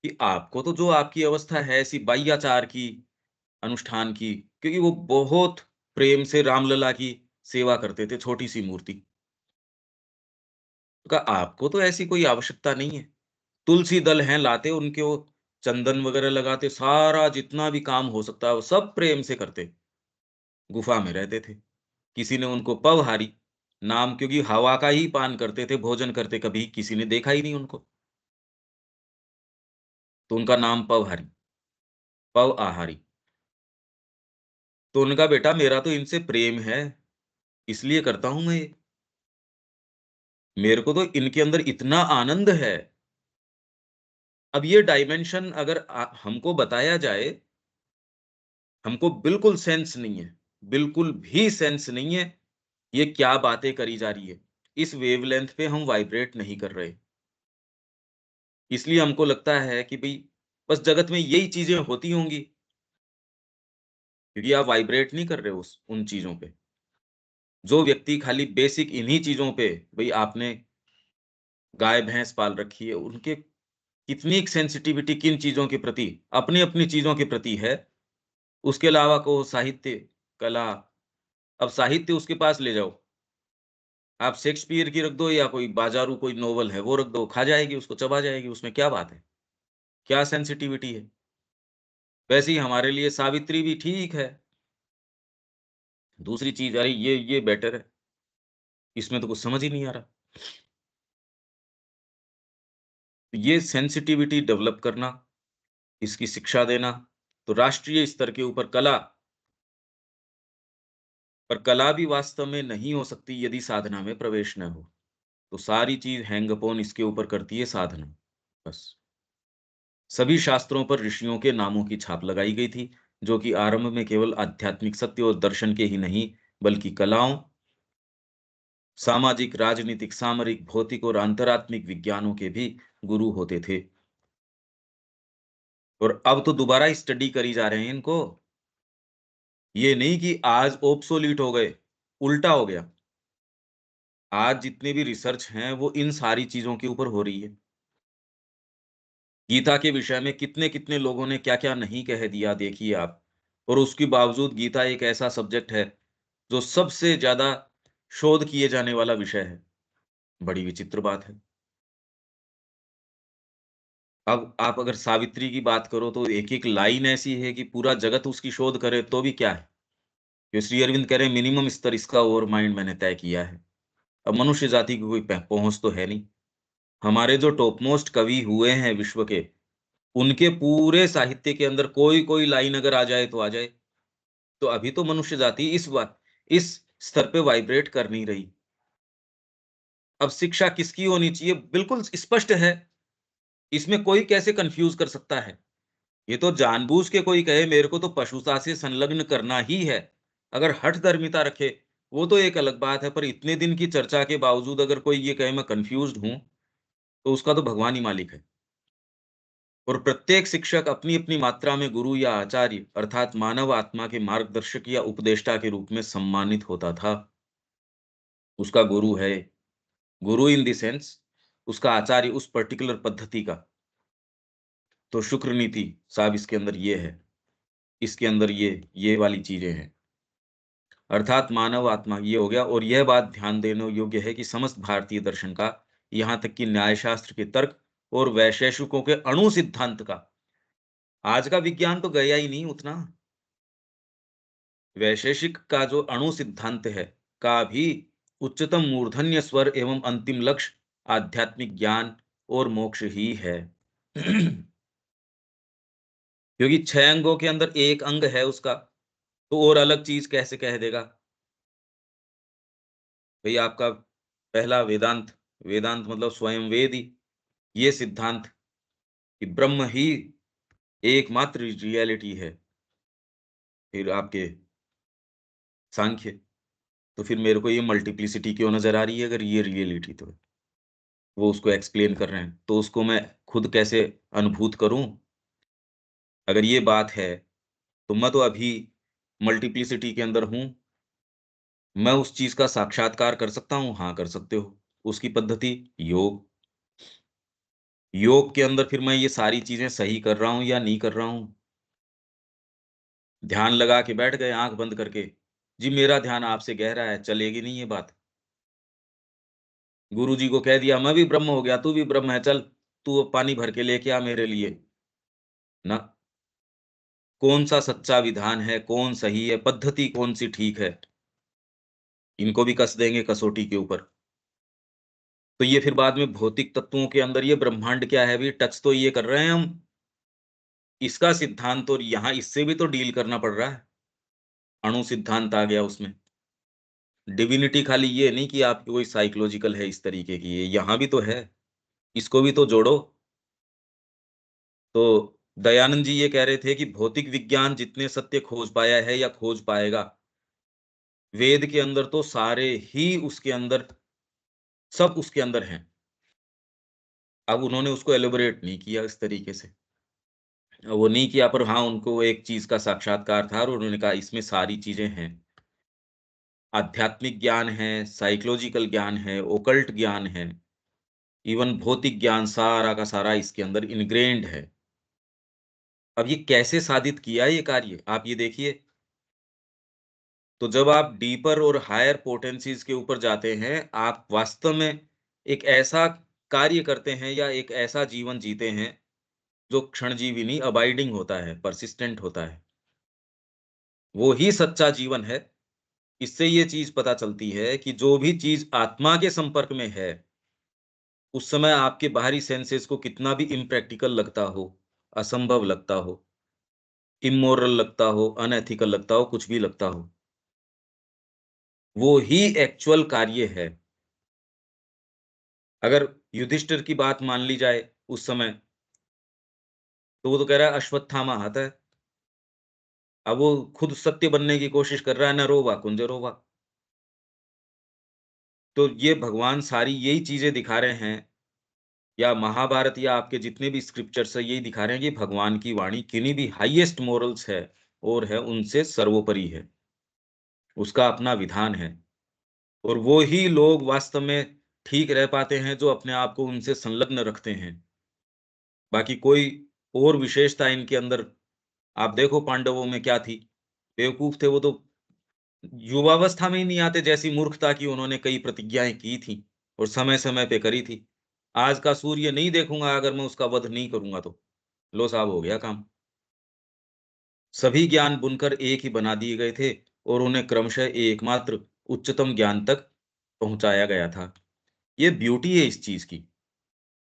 कि आपको तो जो आपकी अवस्था है ऐसी बाह्याचार की, अनुष्ठान की, क्योंकि वो बहुत प्रेम से रामलला की सेवा करते थे, छोटी-सी मूर्ति। तो कहा आपको तो ऐसी कोई आवश्यकता नहीं है। तुलसी दल हैं लाते, उनके वो चंदन वगैरह लगाते, सारा जितना भी काम हो सकता है वो सब प्रेम से करते। गुफा में रहते थे। किसी ने उनको पवहारी नाम, क्योंकि हवा का ही पान करते थे, भोजन करते कभी किसी ने देखा ही नहीं उनको। तो उनका नाम पवहारी, पव आहारी। तो उन्होंने कहा बेटा मेरा तो इनसे प्रेम है, इसलिए करता हूँ मैं ये। मेरे को तो इनके अंदर इतना आनंद है। अब ये डायमेंशन अगर हमको बताया जाए, हमको बिल्कुल सेंस नहीं है। बिल्कुल भी सेंस नहीं है, ये क्या बातें करी जा रही है। इस वेवलेंथ पे हम वाइब्रेट नहीं कर रहे। इसलिए हमको लगता है कि भई बस जगत में यही चीज़ें होती होंगी, क्योंकि आप वाइब्रेट नहीं कर रहे हो उस उन चीज़ों पे। जो व्यक्ति खाली बेसिक इन्हीं चीज़ों पे, भई आपने गाय-भैंस पाल रखी है, उनके कितनी सेंसिटिविटी किन चीज़ों के प्रति, अपनी-अपनी चीज़ों के प्रति है, उसके अलावा को साहित्य, कला, अब साहित्य उसके पास ले जाओ। आप शेक्सपियर की रख दो या कोई बाज़ारू कोई नॉवल है, वो रख दो, खा जाएगी, उसको चबा जाएगी, उसमें क्या बात है? क्या सेंसिटिविटी है? वैसे ही हमारे लिए सावित्री भी ठीक है। दूसरी चीज़ अरे ये बेटर है, इसमें तो कुछ समझ ही नहीं आ रहा। ये सेंसिटिविटी डेवलप करना, इसकी शिक्षा देना, तो राष्ट्रीय स्तर के ऊपर कला, पर कला भी वास्तव में नहीं हो सकती यदि साधना में प्रवेश न हो। तो सारी चीज़ हैंग अपॉन इसके ऊपर करती है साधना, बस। सभी शास्त्रों पर ऋषियों के नामों की छाप लगाई गई थी, जो कि आरंभ में केवल आध्यात्मिक सत्य और दर्शन के ही नहीं, बल्कि कलाओं, सामाजिक, राजनीतिक, सामरिक, भौतिक और अंतरात्मिक विज्ञानों के भी गुरु होते थे। और अब तो दोबारा स्टडी करी जा रहे हैं इनको। ये नहीं कि आज ओब्सोलीट हो गए, उल्टा हो गया। आज जितने भी रिसर्च हैं, वो इन सारी चीज़ों के ऊपर हो रही है। गीता के विषय में कितने-कितने लोगों ने क्या-क्या नहीं कह दिया, देखिए आप। और उसके बावजूद गीता एक ऐसा सब्जेक्ट है, जो सबसे ज़्यादा शोध किए जाने वाला विषय है। बड़ी विचित्र बात है। अब आप अगर सावित्री की बात करो, तो एक-एक लाइन ऐसी है कि पूरा जगत उसकी शोध करे, तो भी क्या है? ये श्री अरविंद कह रहे हैं मिनिमम स्तर इसका ओवर माइंड मैंने तय किया है। अब मनुष्य जाति की कोई पहुँच तो है नहीं। हमारे जो टॉप मोस्ट कवि हुए हैं विश्व के, उनके पूरे साहित्य के अंदर कोई-कोई लाइन अगर आ जाए तो आ जाए। तो अभी तो मनुष्य जाति इस बात इस स्तर पे वाइब्रेट कर नहीं रही। अब शिक्षा किसकी होनी चाहिए? बिल्कुल स्पष्ट है, इसमें कोई कैसे कंफ्यूज कर सकता है? ये तो जानबूझ के कोई कहे मेरे को तो पशुता से संलग्न करना ही है, अगर हठधर्मिता रखे, वो तो एक अलग बात है, पर इतने दिन की चर्चा के बावजूद अगर कोई ये कहे मैं कंफ्यूज्ड हूँ, तो उसका तो भगवान ही मालिक है। और प्रत्येक शिक्षक अपनी-अपनी मात्रा में गुरु या आचार्य अर्थात मानव आत्मा के मार्गदर्शक या उपदेष्टा के रूप में सम्मानित होता था। उसका गुरु है, गुरु इन द सेंस उसका आचार्य उस पर्टिकुलर पद्धति का। तो शुक्र नीति साहब इसके अंदर ये है, इसके अंदर ये वाली चीज़ें हैं। अर्थात मानव आत्मा ये हो गया और यह बात ध्यान देने योग्य है कि समस्त भारतीय दर्शन का, यहाँ तक कि न्यायशास्त्र के तर्क और वैशेषिकों के अणु सिद्धांत का, आज का विज्ञान तो गया ही नहीं उतना। वैशेषिक का जो अणु सिद्धांत है, का भी उच्चतम मूर्धन्य स्वर एवं अंतिम लक्ष्य आध्यात्मिक ज्ञान और मोक्ष ही है। क्योंकि 6 अंगों के अंदर एक अंग है उसका, तो और अलग चीज़ कैसे कह देगा? भई आपका पहला वेदांत, वेदांत मतलब स्वयं वेद ही, ये सिद्धांत कि ब्रह्म ही एकमात्र रियलिटी है। फिर आपके सांख्य, तो फिर मेरे को ये मल्टीप्लिसिटी क्यों नज़र आ रही है अगर ये रियलिटी तो है? वो उसको एक्सप्लेन कर रहे हैं, तो उसको मैं खुद कैसे अनुभूत करूँ? अगर ये बात है, तो मैं तो अभी मल्टीप्लिसिटी के अंदर हूँ, मैं उस चीज़ का साक्षात्कार कर सकता हूँ? हाँ, कर सकते हो। उसकी पद्धति योग, योग के अंदर फिर मैं ये सारी चीज़ें सही कर रहा हूँ या नहीं कर रहा हूँ? ध्यान लगा के बैठ गए आँख बंद करके, जी मेरा ध्यान आपसे गहरा है, चलेगी नहीं ये बात। गुरुजी को कह दिया मैं भी ब्रह्म हो गया, तू भी ब्रह्म है, चल तू अब पानी भर के लेके आ मेरे लिए। ना, कौन-सा सच्चा विधान है, कौन सही है, पद्धति कौन-सी ठीक है, इनको भी कस देंगे कसौटी के ऊपर। तो ये फिर बाद में भौतिक तत्वों के अंदर ये ब्रह्मांड क्या है, अभी टच तो ये कर रहे हैं हम, इसका सिद्धांत और यहाँ इससे भी तो डील करना पड़ रहा है। अणु सिद्धांत आ गया उसमें। डिविनिटी खाली ये नहीं कि आपकी कोई साइकोलॉजिकल है इस तरीके की, ये यहाँ भी तो है, इसको भी तो जोड़ो। तो दयानंद जी ये कह रहे थे कि भौतिक विज्ञान जितने सत्य खोज पाया है या खोज पाएगा, वेद के अंदर तो सारे ही उसके अंदर सब उसके अंदर हैं। अब उन्होंने उसको एलैबोरेट नहीं किया इस तरीके से। वो नहीं किया पर हाँ, उनको एक चीज़ का साक्षात्कार था और उन्होंने कहा इसमें सारी चीज़ें हैं। आध्यात्मिक ज्ञान है, साइकोलॉजिकल ज्ञान है, ओकल्ट ज्ञान है, इवन भौतिक ज्ञान सारा का सारा इसके अंदर इनग्रेन्ड है। अब ये कैसे साधित किया ये कार्य, आप ये देखिए। तो जब आप डीपर और हायर पोटेंसीज़ के ऊपर जाते हैं, आप वास्तव में एक ऐसा कार्य करते हैं या एक ऐसा जीवन जीते हैं, जो क्षणजीवी नहीं अबाइडिंग होता है, पर्सिस्टेंट होता है। वो ही सच्चा जीवन है। इससे ये चीज़ पता चलती है कि जो भी चीज़ आत्मा के संपर्क में है, उस समय आपके बाहरी सेंसेस को कितना भी इम्प्रैक्टिकल लगता हो, असंभव लगता हो, इमोरल लगता हो, अनएथिकल लगता हो, कुछ भी लगता हो, वो ही एक्चुअल कार्य है। अगर युधिष्ठिर की बात मान ली जाए उस समय, तो वो तो कह रहा है अश्वत्थामा आता है। अब वो खुद सत्य बनने की कोशिश कर रहा है, "न रोवा कुंज रोवा।" तो ये भगवान सारी यही चीज़ें दिखा रहे हैं या महाभारत या आपके जितने भी स्क्रिप्चर्स हैं, यही दिखा रहे हैं कि भगवान की वाणी किन्हीं भी हाईएस्ट मोरल्स है और है उनसे सर्वोपरि है। उसका अपना विधान है और वो ही लोग वास्तव में ठीक रह पाते हैं जो अपने आप को उनसे संलग्न रखते हैं। बाकी कोई और विशेषता इनके अंदर आप देखो पांडवों में क्या थी? बेवकूफ थे वो तो युवावस्था में ही नहीं आते जैसी मूर्खता की उन्होंने कई प्रतिज्ञाएँ की थी और समय-समय पे करी थी। आज का सूर्य नहीं देखूँगा अगर मैं उसका वध नहीं करूँगा तो। लो साहब हो गया काम। सभी ज्ञान बुनकर एक ही बना दिए गए थे और उन्हें क्रमशः एकमात्र उच्चतम ज्ञान तक पहुँचाया गया था। ये ब्यूटी है इस चीज़ की।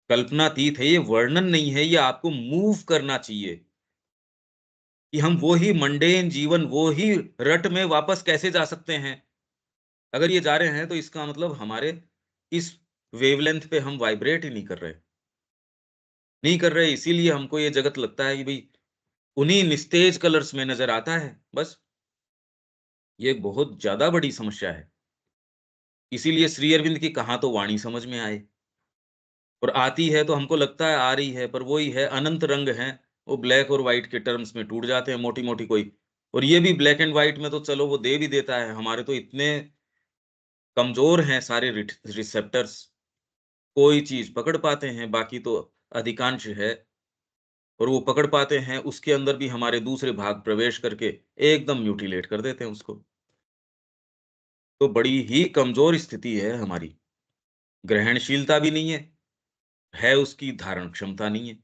कल्पनातीत है, ये वर्णन नहीं है, ये आपको मूव करना चाहिए। कि हम वो ही मंडेन जीवन, वो ही रट में वापस कैसे जा सकते हैं। अगर ये जा रहे हैं तो इसका मतलब हमारे इस वेवलेंथ पे हम वाइब्रेट ही नहीं कर रहे, इसीलिए हमको ये जगत लगता है कि भाई उन्हीं निस्तेज कलर्स में नजर आता है, बस। ये बहुत ज्यादा बड़ी समस्या है। इसीलिए श्री अरविंद की कहाँ तो वाणी समझ में आए, और आती है तो हमको लगता है आ रही है, पर वही है, अनंत रंग हैं, वो ब्लैक और व्हाइट के टर्म्स में टूट जाते हैं मोटी मोटी कोई। और ये भी ब्लैक एंड व्हाइट में तो चलो वो दे भी देता है, हमारे तो इतने कमजोर हैं सारे रिसेप्टर्स, कोई चीज पकड़ पाते हैं, बाकी तो अधिकांश है, और वो पकड़ पाते हैं उसके अंदर भी हमारे दूसरे भाग प्रवेश करके एकदम म्यूटिलेट कर देते हैं उसको। तो बड़ी ही कमजोर स्थिति है हमारी, ग्रहणशीलता भी नहीं है उसकी धारण क्षमता नहीं है।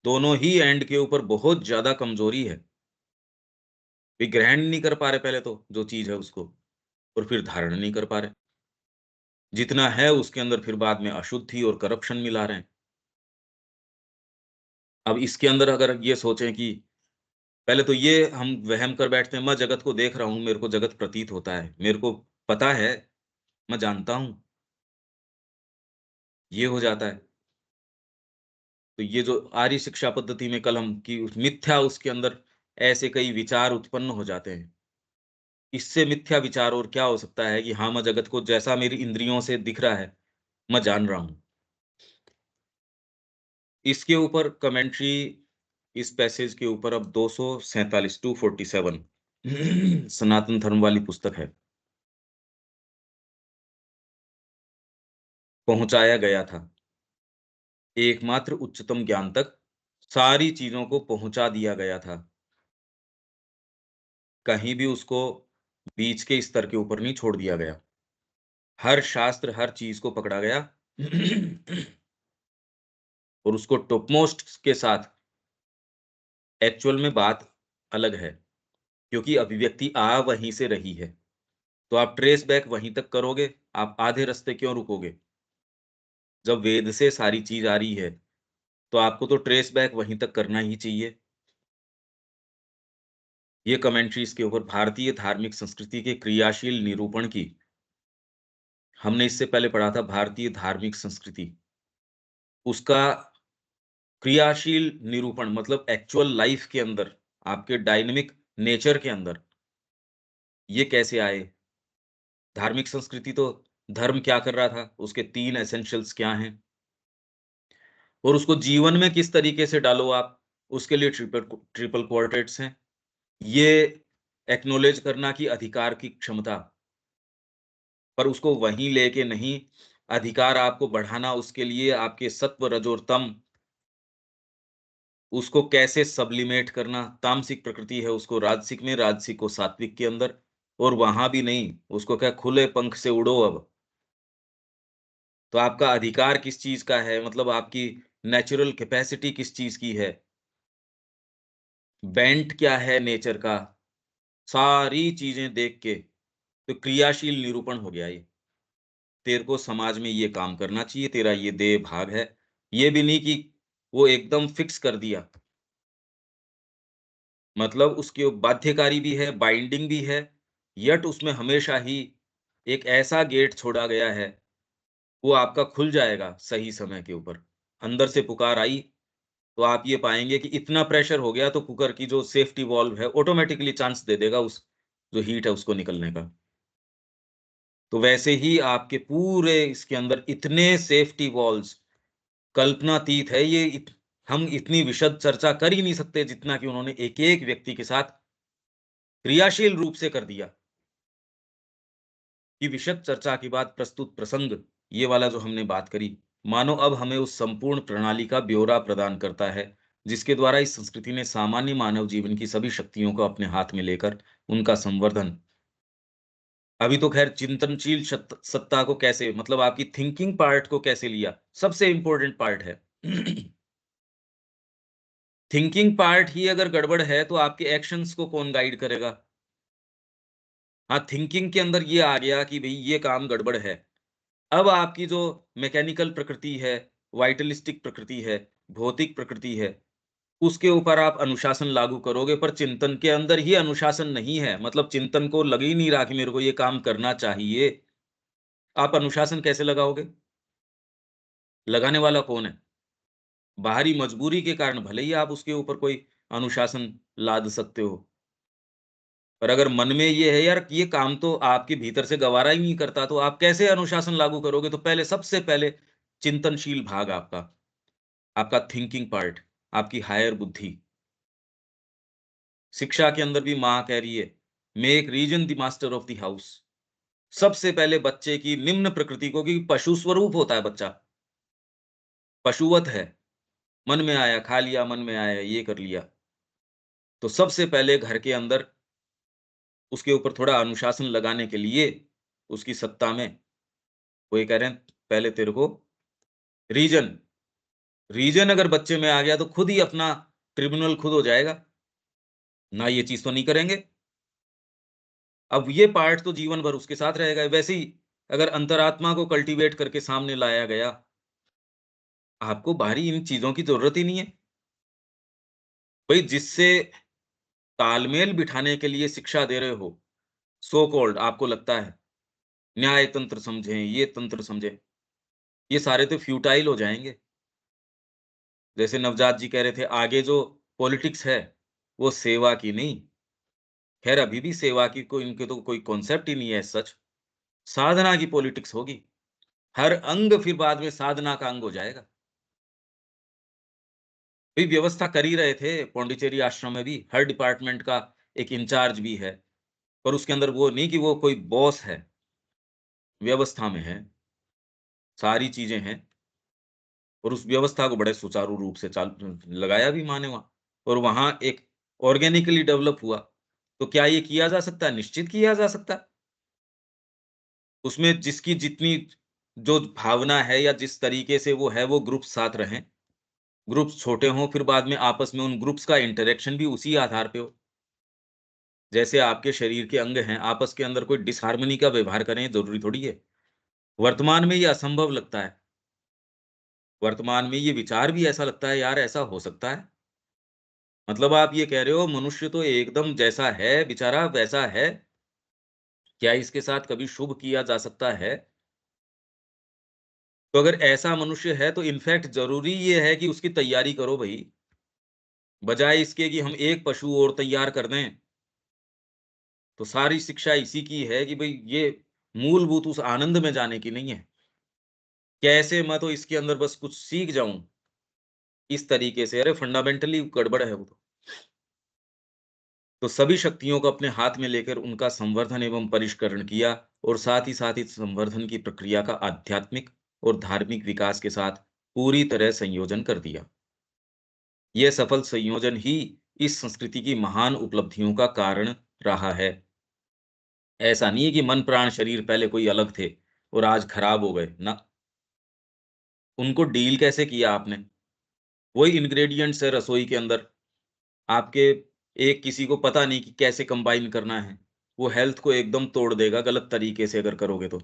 दोनों ही एंड के ऊपर बहुत ज्यादा कमजोरी है। वे ग्रहण नहीं कर पा रहे पहले तो जो चीज है उसको, और फिर धारण नहीं कर पा रहे। जितना है उसके अंदर फिर बाद में अशुद्धि और करप्शन मिला रहे हैं। अब इसके अंदर अगर ये सोचें कि पहले तो ये हम वहम कर बैठते हैं, मैं जगत को देख रहा हूँ, मेरे को जगत प्रतीत होता है, मेरे को पता है, मैं जानता हूँ, ये हो जाता है। तो ये जो आर्य शिक्षा पद्धति में कल हम की उस मिथ्या, उसके अंदर ऐसे कई विचार उत्पन्न हो जाते हैं। इससे मिथ्या विचार और क्या हो सकता है कि हाँ, मैं जगत को जैसा मेरी इंद्रियों से दिख रहा है, मैं जान रहा हूँ। इसके ऊपर कमेंट्री, इस पैसेज के ऊपर अब 247 247 सनातन धर्म वाली पुस्तक है, पहुंचाया गया था एकमात्र उच्चतम ज्ञान तक, सारी चीजों को पहुंचा दिया गया था, कहीं भी उसको बीच के स्तर के ऊपर नहीं छोड़ दिया गया। हर शास्त्र, हर चीज को पकड़ा गया और उसको टॉपमोस्ट के साथ, एक्चुअल में बात अलग है, क्योंकि अभिव्यक्ति आ वहीं से रही है। तो आप ट्रेस बैक वहीं तक करोगे, आप आधे रास्ते क्यों रुकोगे? जब वेद से सारी चीज आ रही है, तो आपको तो ट्रेस बैक वहीं तक करना ही चाहिए। ये कमेंट्री इसके ऊपर भारतीय धार्मिक संस्कृति के क्रियाशील निरूपण की, हमने इससे पहले पढ़ा था भारतीय धार्मिक संस्कृति, उसका क्रियाशील निरूपण मतलब एक्चुअल लाइफ के अंदर, आपके डायनेमिक नेचर के अंदर ये कैसे आए। धार्मिक संस्कृति तो धर्म क्या कर रहा था, उसके 3 एसेंशियल्स क्या हैं, और उसको जीवन में किस तरीके से डालो आप, उसके लिए ट्रिपल ट्रिपल क्वाड्रेंट्स हैं। ये एक्नॉलेज करना कि अधिकार की क्षमता, पर उसको वहीं लेके नहीं, अधिकार आपको बढ़ाना, उसके लिए आपके सत्व रजो और तम, उसको कैसे सब्लिमेट करना, तामसिक प्रकृति है उसको राजसिक में, राजसिक को सात्विक के अंदर, और वहां भी नहीं, उसको क्या खुले पंख से उड़ो अब। तो आपका अधिकार किस चीज का है, मतलब आपकी नेचुरल कैपेसिटी किस चीज की है, बेंट क्या है नेचर का, सारी चीजें देख के तो क्रियाशील निरूपण हो गया ये। तेरे को समाज में ये काम करना चाहिए, तेरा ये देह भाग है। ये भी नहीं कि वो एकदम फिक्स कर दिया, मतलब उसकी बाध्यकारी भी है, बाइंडिंग भी है, यट उसमें हमेशा ही एक ऐसा गेट छोड़ा गया है, वो आपका खुल जाएगा सही समय के ऊपर। अंदर से पुकार आई तो आप ये पाएंगे कि इतना प्रेशर हो गया तो कुकर की जो सेफ्टी वॉल्व है ऑटोमेटिकली चांस दे देगा उस जो हीट है उसको निकलने का। तो वैसे ही आपके पूरे इसके अंदर इतने सेफ्टी वॉल्स, कल्पनातीत है ये, हम इतनी विशद चर्चा कर ही नहीं सकते जितना कि उन्होंने एक एक व्यक्ति के साथ क्रियाशील रूप से कर दिया। कि विशद चर्चा के बाद प्रस्तुत प्रसंग, ये वाला जो हमने बात करी, मानो अब हमें उस संपूर्ण प्रणाली का ब्यौरा प्रदान करता है जिसके द्वारा इस संस्कृति ने सामान्य मानव जीवन की सभी शक्तियों को अपने हाथ में लेकर उनका संवर्धन, अभी तो खैर चिंतनशील सत्ता को कैसे, मतलब आपकी थिंकिंग पार्ट को कैसे लिया, सबसे इंपॉर्टेंट पार्ट है। थिंकिंग पार्ट ही अगर गड़बड़ है तो आपके एक्शंस को कौन गाइड करेगा? हाँ, थिंकिंग के अंदर ये आ गया कि भाई ये काम गड़बड़ है, अब आपकी जो मैकेनिकल प्रकृति है, वाइटलिस्टिक प्रकृति है, भौतिक प्रकृति है, उसके ऊपर आप अनुशासन लागू करोगे, पर चिंतन के अंदर ही अनुशासन नहीं है, मतलब चिंतन को लग ही नहीं रहा कि मेरे को ये काम करना चाहिए, आप अनुशासन कैसे लगाओगे? लगाने वाला कौन है? बाहरी मजबूरी के कारण भले ही आप उसके ऊपर कोई अनुशासन लाद सकते हो, पर अगर मन में ये है यार कि ये काम तो आपके भीतर से गवारा ही नहीं करता, तो आप कैसे अनुशासन लागू करोगे? तो पहले सबसे पहले चिंतनशील भाग आपका, आपका थिंकिंग पार्ट, आपकी हायर बुद्धि। शिक्षा के अंदर भी माँ कह रही है, make reason the master of the house. सबसे पहले बच्चे की निम्न प्रकृति को, कि पशु स्वरूप होता है बच्चा, पशुवत है, मन में आया खा लिया, मन में आया ये कर लिया। तो सबसे पहले घर के अंदर उसके ऊपर थोड़ा अनुशासन लगाने के लिए, उसकी सत्ता में, वो ये कह रहे हैं पहले तेरे को रीजन, रीजन अगर बच्चे में आ गया तो खुद ही अपना ट्रिब्यूनल खुद हो जाएगा, ना ये चीज़ तो नहीं करेंगे। अब ये पार्ट तो जीवन भर उसके साथ रहेगा। वैसे ही अगर अंतरात्मा को कल्टीवेट करके सामने लाया गया, आपको बाहरी इन चीज़ों की ज़रूरत ही नहीं है। भई जिससे तालमेल बिठाने के लिए शिक्षा दे रहे हो, सो कॉल्ड आपको लगता है, न्याय तंत्र समझें, ये तंत्र समझें, ये सारे तो फ्यूटाइल हो जाएँगे। जैसे नवजात जी कह रहे थे, आगे जो पॉलिटिक्स है, वो सेवा की नहीं। ख़ैर अभी भी सेवा की कोई, इनके तो कोई कॉन्सेप्ट ही नहीं है एज़ सच। साधना की पॉलिटिक्स होगी। हर अंग फिर बाद में साधना का अंग हो जाएगा। भई व्यवस्था कर ही रहे थे पौंडीचेरी आश्रम में भी, हर डिपार्टमेंट का एक इंचार्ज भी है। पर उसके अंदर वो नहीं कि वो कोई बॉस है, व्यवस्था में है, सारी चीज़ें हैं और उस व्यवस्था को बड़े सुचारू रूप से लगाया भी माँ ने वहाँ, और वहाँ एक ऑर्गेनिकली डेवलप हुआ। तो क्या ये किया जा सकता है? निश्चित किया जा सकता है। उसमें जिसकी जितनी जो भावना है या जिस तरीके से वो है, वो ग्रुप्स साथ रहें। ग्रुप्स छोटे हों, फिर बाद में आपस में उन ग्रुप्स का इंटरैक्शन भी उसी आधार पे हो। जैसे आपके शरीर के अंग हैं, आपस के अंदर कोई डिसहार्मनी का व्यवहार करें, ज़रूरी थोड़ी है। वर्तमान में ये असंभव लगता है। वर्तमान में ये विचार भी ऐसा लगता है, यार ऐसा हो सकता है? मतलब आप ये कह रहे हो मनुष्य तो एकदम जैसा है, बेचारा वैसा है, क्या इसके साथ कभी शुभ किया जा सकता है? तो अगर ऐसा मनुष्य है तो इनफैक्ट ज़रूरी ये है कि उसकी तैयारी करो भई। बजाए इसके कि हम एक पशु और तैयार कर दें, तो सारी शिक्षा इसी की है कि भई ये मूलभूत उस आनंद में जाने की नहीं है। कैसे मैं तो इसके अंदर बस कुछ सीख जाऊँ, इस तरीके से, अरे फंडामेंटली गड़बड़ है वो तो। तो सभी शक्तियों को अपने हाथ में लेकर उनका संवर्धन एवं परिष्करण किया, और साथ ही इस संवर्धन की प्रक्रिया का आध्यात्मिक और धार्मिक विकास के साथ पूरी तरह संयोजन कर दिया। यह सफल संयोजन ही इस संस्कृति की महान उपलब्धियों का कारण रहा है। ऐसा नहीं है कि मन, प्राण, शरीर पहले कोई अलग थे और आज खराब हो गए, ना। उनको डील कैसे किया आपने? वही इंग्रेडिएंट्स है रसोई के अंदर। आपके एक किसी को पता नहीं कि कैसे कंबाइन करना है। वो हेल्थ को एकदम तोड़ देगा गलत तरीके से अगर करोगे तो।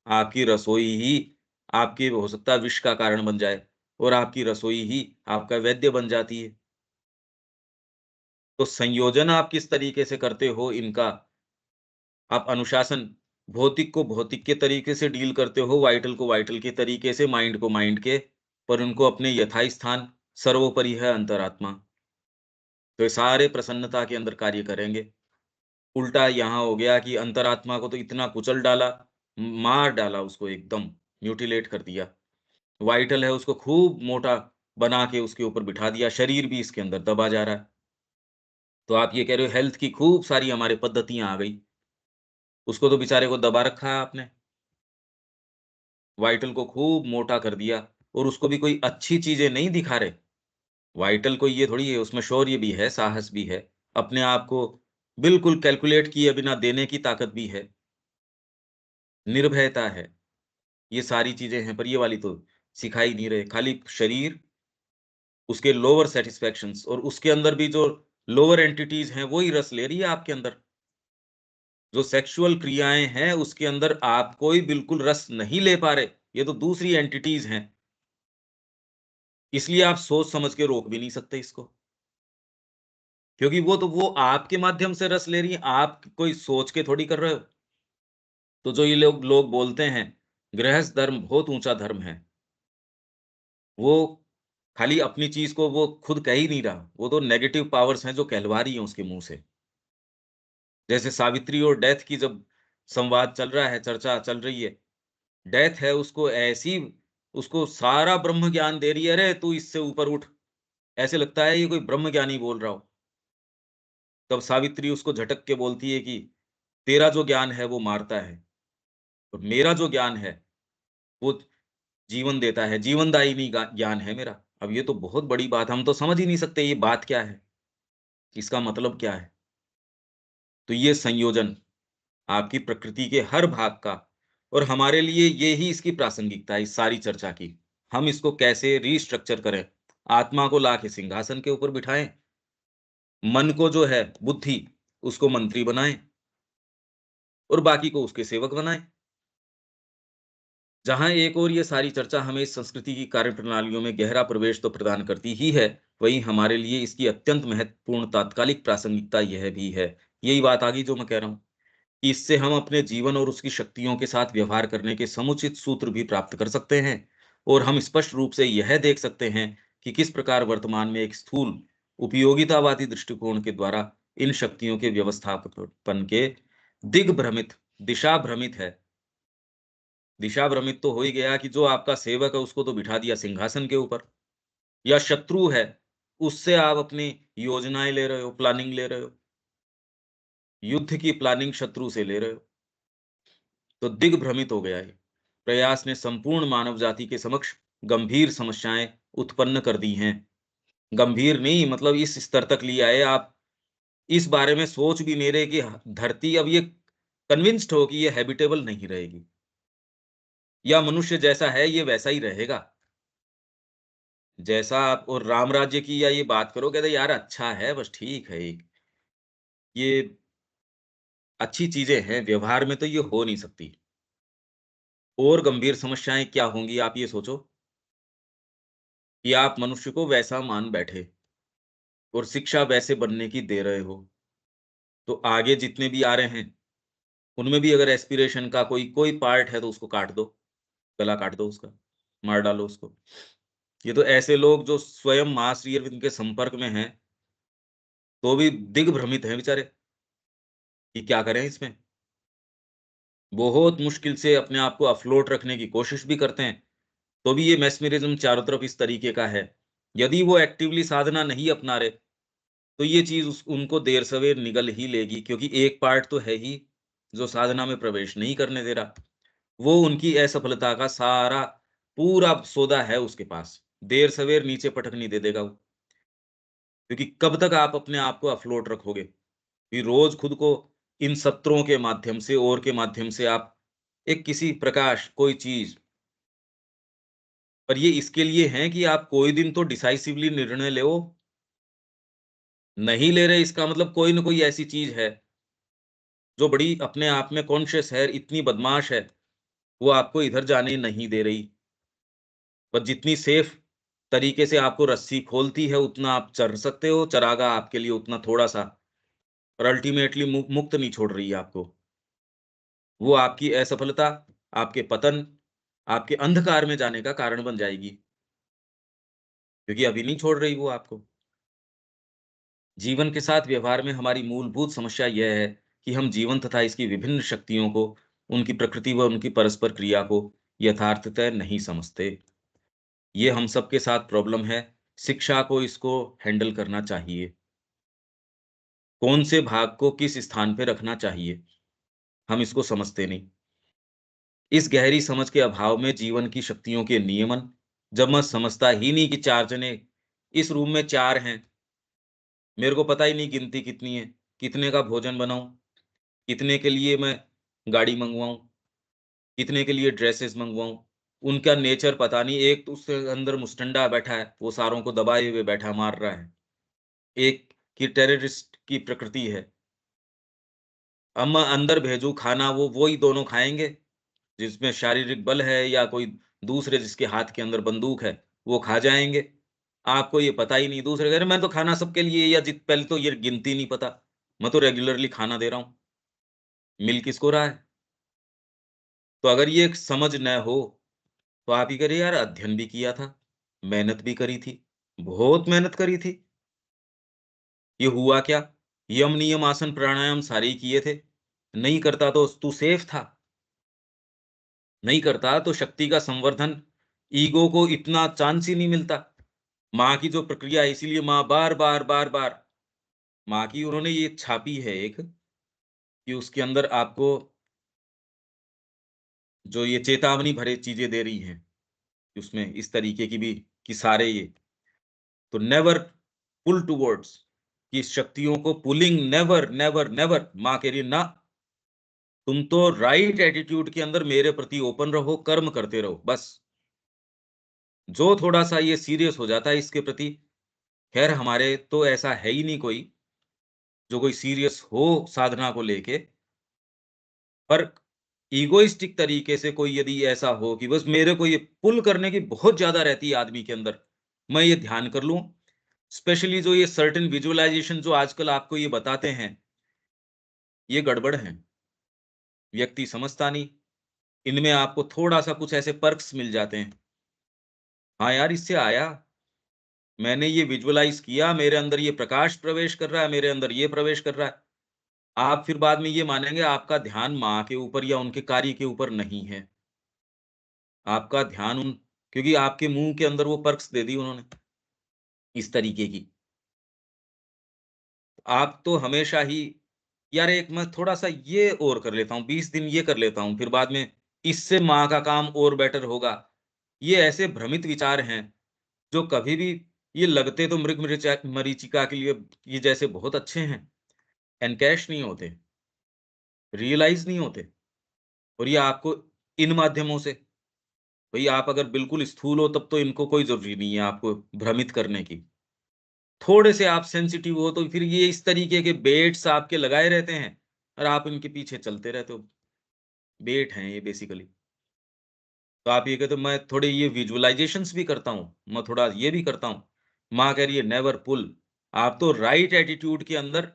आपकी रसोई ही आपकी हो सकता है विष का कारण बन जाए, और आपकी रसोई ही आपका वैद्य बन जाती है। तो संयोजन आप किस तरीके से करते हो इनका, आप अनुशासन, भौतिक को भौतिक के तरीके से डील करते हो, वाइटल को वाइटल के तरीके से, माइंड को माइंड के, पर उनको अपने यथास्थान, सर्वोपरि है अंतरात्मा। तो ये सारे प्रसन्नता के अंदर कार्य करेंगे। उल्टा यहाँ हो गया कि अंतरात्मा को तो इतना कुचल डाला, मार डाला उसको एकदम, म्यूटिलेट कर दिया। वाइटल है उसको खूब मोटा बना के उसके ऊपर बिठा दिया, शरीर भी इसके अंदर दबा जा रहा है। तो आप ये कह रहे हो हेल्थ की खूब सारी हमारे पद्धतियाँ आ गई, उसको तो बेचारे को दबा रखा है आपने। वाइटल को खूब मोटा कर दिया, और उसको भी कोई अच्छी चीज़ें नहीं दिखा रहे। वाइटल को ये थोड़ी है, उसमें शौर्य भी है, साहस भी है, अपने आप को बिल्कुल कैलकुलेट किए बिना देने की ताकत भी है, निर्भयता है। ये सारी चीज़ें हैं, पर ये वाली तो सिखा ही नहीं रहे। खाली शरीर, उसके लोअर सैटिस्फैक्शंस, और उसके अंदर भी जो लोअर एंटिटीज़ हैं, वो ही रस ले रही है आपके अंदर। जो सेक्सुअल क्रियाएँ हैं, उसके अंदर आप कोई बिल्कुल रस नहीं ले पा रहे। ये तो दूसरी एंटिटीज़ हैं। इसलिए आप सोच समझ के रोक भी नहीं सकते इसको। क्योंकि वो आपके माध्यम से रस ले रही है, आप कोई सोच के थोड़ी कर रहे हो। तो जो ये लोग लोग बोलते हैं, गृहस्थ धर्म बहुत ऊँचा धर्म है, वो खाली अपनी चीज़ को वो खुद कह ही नहीं रहा, वो तो नेगेटिव पावर्स हैं जो कहलवा रही हैं उसके मुँह से। जैसे सावित्री और डेथ की जब संवाद चल रहा है, चर्चा चल रही है, डेथ है उसको ऐसी उसको सारा ब्रह्म ज्ञान दे रही है, "अरे! तू इससे ऊपर उठ।" ऐसे लगता है ये कोई ब्रह्म ज्ञानी बोल रहा हो। तब सावित्री उसको झटक के बोलती है कि, "तेरा जो ज्ञान है वो मारता है और मेरा जो ज्ञान है, वो जीवन देता है, जीवनदायिनी गा ज्ञान है मेरा।" अब ये तो बहुत बड़ी बात हम तो समझ ही नहीं सकते ये बात क्या है? इसका मतलब क्या है? तो ये संयोजन आपकी प्रकृति के हर भाग का और हमारे लिए ये ही इसकी प्रासंगिकता है इस सारी चर्चा की। हम इसको कैसे रीस्ट्रक्चर करें? आत्मा को लाके सिंहासन के ऊपर बिठाएँ, मन को जो है बुद्धि, उसको मंत्री बनाएँ और बाकी को उसके सेवक बनाएँ। जहाँ एक ओर ये सारी चर्चा हमें इस संस्कृति की कार्यप्रणालियों में गहरा प्रवेश तो प्रदान करती ही है, वहीं हमारे लिए इसकी अत्यंत महत्वपूर्ण तात्कालिक प्रासंगिकता यह भी है। यही बात आ गई जो मैं कह रहा हूँ, कि इससे हम अपने जीवन और उसकी शक्तियों के साथ व्यवहार करने के समुचित सूत्र भी प्राप्त कर सकते हैं और हम स्पष्ट रूप से यह देख सकते हैं कि किस प्रकार वर्तमान में एक स्थूल, उपयोगितावादी दृष्टिकोण के द्वारा इन शक्तियों के व्यवस्थापन के दिग्भ्रमित, दिशा भ्रमित है। दिशा भ्रमित तो हो ही गया कि जो आपका सेवक है उसको तो बिठा दिया सिंहासन के ऊपर या शत्रु है, उससे आप अपनी योजनाएँ ले रहे हो, प्लानिंग ले रहे हो। युद्ध की प्लानिंग शत्रु से ले रहे हो। तो दिग्भ्रमित हो गया है। प्रयास ने संपूर्ण मानव जाति के समक्ष गंभीर समस्याएँ उत्पन्न कर दी हैं। गंभीर नहीं मतलब इस स्तर तक लिया है आप इस बारे में सोच भी नहीं रहे कि धरती अब ये कन्विंस्ड हो कि ये हैबिटेबल नहीं रहेगी या मनुष्य जैसा है ये वैसा ही रहेगा। जैसा आप और राम राज्य की या ये बात करो कहते यार अच्छा है बस ठीक है ये अच्छी चीज़ें हैं, व्यवहार में तो ये हो नहीं सकती। और गंभीर समस्याएँ क्या होंगी आप ये सोचो कि आप मनुष्य को वैसा मान बैठे और शिक्षा वैसे बनने की दे रहे हो। तो आगे जितने भी आ रहे हैं, उनमें भी अगर एस्पिरेशन का कोई कोई पार्ट है तो उसको काट दो, गला काट दो उसका, मार डालो उसको। ये तो ऐसे लोग जो स्वयं माँ श्री अरविंद के संपर्क में हैं, तो भी दिग्भ्रमित हैं बेचारे कि क्या करें इसमें। बहुत मुश्किल से अपने आप को अफ़्लोट रखने की कोशिश भी करते हैं, तो भी ये मैस्मरिज़्म चारों तरफ इस तरीके का है। यदि वो एक्टिवली साधना नहीं अपना रहे, तो ये चीज़ उस उनको देर-सवेर निगल ही लेगी क्योंकि एक पार्ट तो है ही, जो साधना में प्रवेश नहीं करने दे रहा। वो उनकी असफलता का सारा पूरा सौदा है उसके पास। देर-सवेर नीचे पटकनी दे देगा वो। क्योंकि कब तक आप अपने आप को अफ़्लोट रखोगे? कि रोज़ खुद को इन सत्रों के माध्यम से और के माध्यम से आप एक किसी प्रकाश, कोई चीज़ पर ये इसके लिए हैं कि आप कोई दिन तो डिसाइसिवली निर्णय लो। नहीं ले रहे इसका मतलब कोई न कोई ऐसी चीज़ है, जो बड़ी अपने आप में कॉन्शियस है, इतनी बदमाश है, वो आपको इधर जाने नहीं दे रही। पर जितनी सेफ तरीके से आपको रस्सी खोलती है, उतना आप चढ़ सकते हो, चरागाह आपके लिए उतना थोड़ा-सा और अल्टीमेटली मुक्त नहीं छोड़ रही है आपको। वो आपकी असफलता, आपके पतन, आपके अंधकार में जाने का कारण बन जाएगी, क्योंकि अभी नहीं छोड़ रही वो आपको। जीवन के साथ व्यवहार में हमारी मूलभूत समस्या यह है कि हम जीवन तथा इसकी विभिन्न शक्तियों को, उनकी प्रकृति व उनकी परस्पर क्रिया को यथार्थतः नहीं समझते। ये हम सबके साथ प्रॉब्लम है, शिक्षा को इसको हैंडल करना चाहिए। कौन से भाग को किस स्थान पे रखना चाहिए, हम इसको समझते नहीं। इस गहरी समझ के अभाव में जीवन की शक्तियों के नियमन, जब मैं समझता ही नहीं कि 4 जने इस रूम में 4 हैं, मेरे को पता ही नहीं गिनती कितनी है, कितने का भोजन बनाऊँ, कितने के लिए मैं गाड़ी मँगवाऊँ, कितने के लिए ड्रेसेस मँगवाऊँ, उनका नेचर पता नहीं, एक तो उसके अंदर मुस्टंडा बैठा है, वो सारों को दबाए हुए बैठा मार रहा है। एक की टेररिस्ट की प्रकृति है। अब मैं अंदर भेजूँ खाना वो ही दोनों खाएँगे, जिसमें शारीरिक बल है या कोई दूसरे जिसके हाथ के अंदर बंदूक है, वो खा जाएँगे। आपको ये पता ही नहीं, दूसरे कह रहे मैं तो खाना सबके लिए, या जित पहले तो ये गिनती नहीं पता, मैं तो रेगुलरली खाना दे रहा हूँ, मिल किसको रहा है? तो अगर ये एक समझ न हो, तो आप ही करिए यार, अध्ययन भी किया था, मेहनत भी करी थी, बहुत मेहनत करी थी, ये हुआ क्या? यम, नियम, आसन, प्राणायाम सारे ही किए थे, नहीं करता तो तू सेफ था, नहीं करता तो शक्ति का संवर्धन, ईगो को इतना चांस ही नहीं मिलता। माँ की जो प्रक्रिया है, इसीलिए माँ बार-बार, बार-बार माँ की उन्होंने ये छापी है एक, कि उसके अंदर आपको जो ये चेतावनी भरे चीज़ें दे रही हैं, उसमें इस तरीके की भी कि सारे ये, तो नेवर पुल टुवर्ड्स, कि शक्तियों को पुलिंग, नेवर, नेवर, नेवर, माँ कह रही है ना, तुम तो राइट एटीट्यूड के अंदर मेरे प्रति ओपन रहो, कर्म करते रहो, बस। जो थोड़ा-सा ये सीरियस हो जाता है इसके प्रति, खैर हमारे तो ऐसा है ही नहीं कोई, जो कोई सीरियस हो साधना को लेके, पर इगोइस्टिक तरीके से कोई यदि ऐसा हो कि बस मेरे को ये पुल करने की बहुत ज़्यादा रहती है आदमी के अंदर, मैं ये ध्यान कर लूँ, स्पेशली जो ये सर्टेन विजुअलाइज़ेशन जो आजकल आपको ये बताते हैं, ये गड़बड़ हैं। व्यक्ति समझता नहीं, इनमें आपको थोड़ा-सा कुछ ऐसे पर्क्स मिल जाते हैं। हाँ यार, इससे आया, मैंने ये विजुअलाइज़ किया, मेरे अंदर ये प्रकाश प्रवेश कर रहा है, मेरे अंदर ये प्रवेश कर रहा है। आप फिर बाद में ये मानेंगे आपका ध्यान माँ के ऊपर या उनके कार्य के ऊपर नहीं है। आपका ध्यान उन, क्योंकि आपके मुँह के अंदर वो पर्क्स दे दी उन्होंने, इस तरीके की। आप तो हमेशा ही, यार एक मैं थोड़ा-सा ये और कर लेता हूँ, 20 दिन ये कर लेता हूँ, फिर बाद में इससे माँ का काम और बेटर होगा। ये ऐसे भ्रमित विचार हैं, जो कभी भी, ये लगते तो मृग मरीचा मरीचिका के लिए ये जैसे बहुत अच्छे हैं, एनकैश नहीं होते, रियलाइज़ नहीं होते, और ये आपको इन माध्यमों से, भई आप अगर बिल्कुल स्थूल हो तब तो इनको कोई ज़रूरी नहीं है आपको भ्रमित करने की। थोड़े से आप सेंसिटिव हो तो फिर ये इस तरीके के बेट्स आपके लगाए रहते हैं, और आप इनके पीछे चलते रहते हो। बेट हैं ये बेसिकली। तो आप ये कहते हो मैं थोड़े ये विजुअलाइज़ेशंस भी करता हूँ, मैं थोड़ा ये भी करता हूँ। माँ कह रही है नेवर पुल। आप तो राइट एटीट्यूड के अंदर,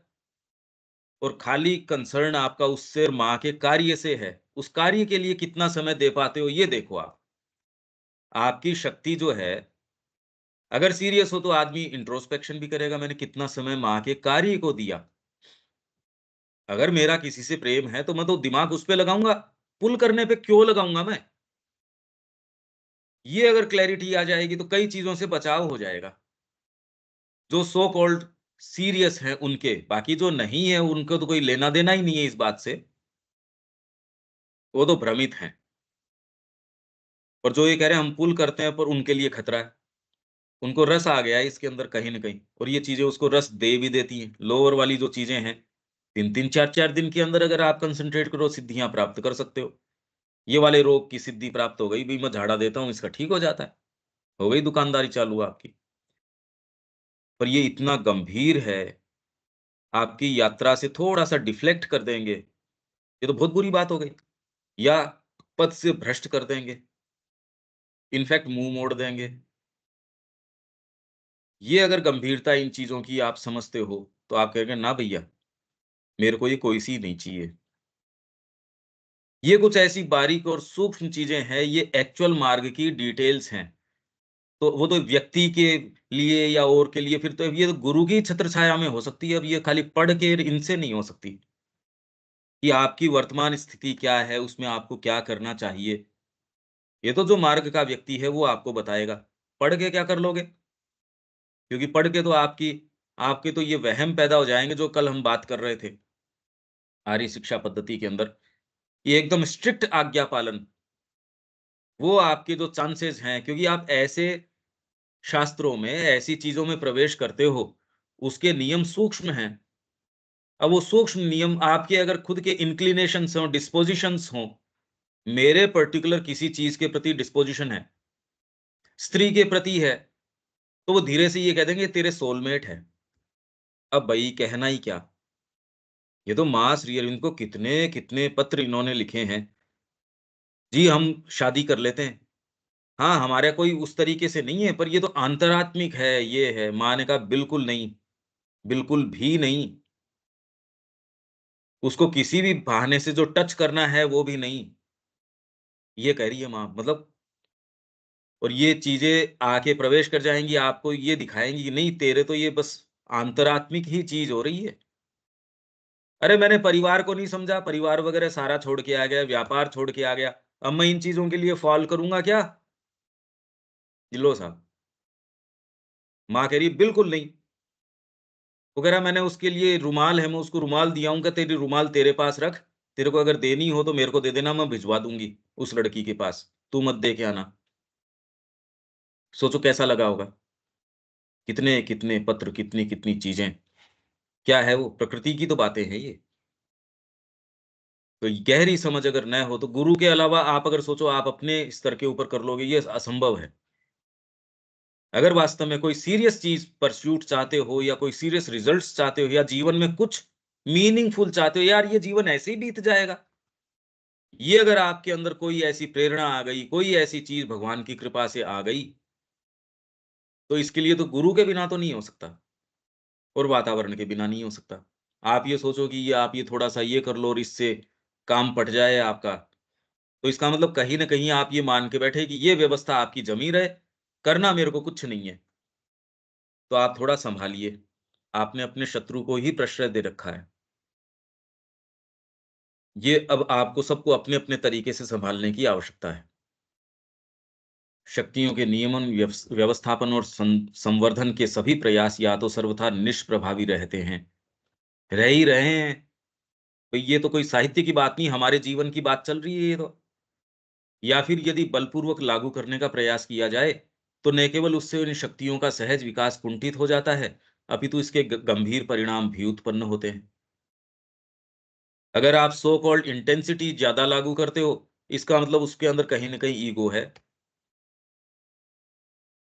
और खाली कंसर्न आपका उससे और माँ के कार्य से है। उस कार्य के लिए कितना समय दे पाते हो ये देखो आप। आपकी शक्ति जो है, अगर सीरियस हो तो आदमी इंट्रोस्पेक्शन भी करेगा, मैंने कितना समय माँ के कार्य को दिया। अगर मेरा किसी से प्रेम है तो मैं तो दिमाग उस पे लगाऊँगा, पुल करने पे क्यों लगाऊँगा मैं? ये अगर क्लैरिटी आ जाएगी तो कई चीज़ों से बचाव हो जाएगा। जो सो कॉल्ड सीरियस हैं उनके, बाकी जो नहीं है उनको तो कोई लेना-देना ही नहीं है इस बात से, वो तो भ्रमित हैं। और जो ये कह रहे हैं हम पुल करते हैं, पर उनके लिए खतरा है। उनको रस आ गया है इसके अंदर कहीं न कहीं, और ये चीज़ें उसको रस दे भी देती हैं। लोअर वाली जो चीज़ें हैं, 3-3 4-4 दिन के अंदर अगर आप कंसंट्रेट करो, सिद्धियाँ प्राप्त कर सकते हो। ये वाले रोग की सिद्धि प्राप्त हो गई, भई मैं झाड़ा देता हूँ इसका ठीक हो जाता है। हो गई दुकानदारी चालू आपकी। पर ये इतना गंभीर है, आपकी यात्रा से थोड़ा-सा डिफ्लेक्ट कर देंगे, ये तो बहुत बुरी बात हो गई। या पथ से भ्रष्ट कर देंगे, इनफैक्ट मुँह मोड़ देंगे। ये अगर गंभीरता इन चीज़ों की आप समझते हो, तो आप कहेंगे ना भैया, मेरे को ये कोई-सी नहीं चाहिए। ये कुछ ऐसी बारीक और सूक्ष्म चीज़ें हैं, ये एक्चुअल मार्ग की डिटेल्स हैं। तो वो तो व्यक्ति के लिए या और के लिए, फिर तो ये तो गुरु की छत्र छाया में हो सकती है, अब ये खाली पढ़ के इनसे नहीं हो सकती, कि आपकी वर्तमान स्थिति क्या है, उसमें आपको क्या करना चाहिए। ये तो जो मार्ग का व्यक्ति है वो आपको बताएगा। पढ़ के क्या कर लोगे? क्योंकि पढ़ के तो आपके तो ये वहम पैदा हो जाएँगे जो कल हम बात कर रहे थे, आर्य शिक्षा पद्धति के अंदर, ये एकदम स्ट्रिक्ट आज्ञा पालन, वो आपके जो चांसेज़ हैं, क्योंकि आप ऐसे शास्त्रों में, ऐसी चीज़ों में प्रवेश करते हो, उसके नियम सूक्ष्म हैं। अब वो सूक्ष्म नियम आपके अगर खुद के इंक्लिनेशंस हों, डिस्पोज़िशंस हों, मेरे पर्टिकुलर किसी चीज़ के प्रति डिस्पोज़िशन है, स्त्री के प्रति है, तो वो धीरे से ये कह देंगे तेरे सोलमेट है। अब भई कहना ही क्या? ये तो माँ श्री अरविंद को कितने-कितने पत्र इन्होंने लिखे हैं। जी, हम शादी कर लेते हैं, हाँ, हमारा कोई उस तरीके से नहीं है, पर ये तो आंतरात्मिक है, ये है। माँ ने कहा बिल्कुल नहीं, बिल्कुल भी नहीं। उसको किसी भी बहाने से जो टच करना है वो भी नहीं, ये कह रही है माँ। मतलब और ये चीज़ें आके प्रवेश कर जाएँगी, आपको ये दिखाएँगी कि नहीं तेरे तो ये बस आंतरात्मिक ही चीज़ हो रही है। अरे मैंने परिवार को नहीं समझा, परिवार वगैरह सारा छोड़ के आ गया, व्यापार छोड़ के आ गया। अब मैं इन चीज़ों के लिए फ़ॉल करूँगा क्या? लो साहब, माँ कह रही है बिल्कुल नहीं। वो कह रहा मैंने उसके लिए रुमाल है, मैं उसको रुमाल दिया हूँ, क्या तेरी रुमाल तेरे पास रख, तेरे को अगर देनी हो तो मेरे को दे देना, मैं भिजवा दूँगी उस लड़की के पास, तू मत दे के आना। सोचो कैसा लगा होगा? कितने-कितने पत्र, कितनी-कितनी चीज़ें, क्या है वो? प्रकृति की तो बातें हैं ये। तो गहरी समझ अगर न हो तो गुरु के अलावा आप अगर सोचो आप अपने स्तर के ऊपर कर लोगे, ये असंभव है। अगर वास्तव में कोई सीरियस चीज़ परस्यूट चाहते हो या कोई सीरियस रिजल्ट्स चाहते हो या जीवन में कुछ मीनिंगफुल चाहते हो, यार ये जीवन ऐसे ही बीत जाएगा। ये अगर आपके अंदर कोई ऐसी प्रेरणा आ गई, कोई ऐसी चीज़ भगवान की कृपा से आ गई, तो इसके लिए तो गुरु के बिना तो नहीं हो सकता और वातावरण के बिना नहीं हो सकता। आप ये सोचो कि ये आप ये थोड़ा-सा ये कर लो और इससे काम पट जाए आपका, तो इसका मतलब कहीं न कहीं आप ये मान के बैठे कि ये व्यवस्था आपकी जमी रहे, करना मेरे को कुछ नहीं है। तो आप थोड़ा सँभालिए। आपने अपने शत्रु को ही प्रश्रय दे रखा है। ये अब आपको सबको अपने-अपने तरीके से सँभालने की आवश्यकता है। शक्तियों के नियमन, व्यवस्थापन और संवर्धन के सभी प्रयास या तो सर्वथा निष्प्रभावी रहते हैं। रह ही रहे हैं। तो ये तो कोई साहित्य की बात नहीं, हमारे जीवन की बात चल रही है ये तो। या फिर यदि बलपूर्वक लागू करने का प्रयास किया जाए, तो न केवल उससे इन शक्तियों का सहज विकास कुंठित हो जाता है, अपितु इसके गंभीर परिणाम भी उत्पन्न होते हैं। अगर आप सो कॉल्ड इंटेंसिटी ज़्यादा लागू करते हो, इसका मतलब उसके अंदर कहीं न कहीं ईगो है।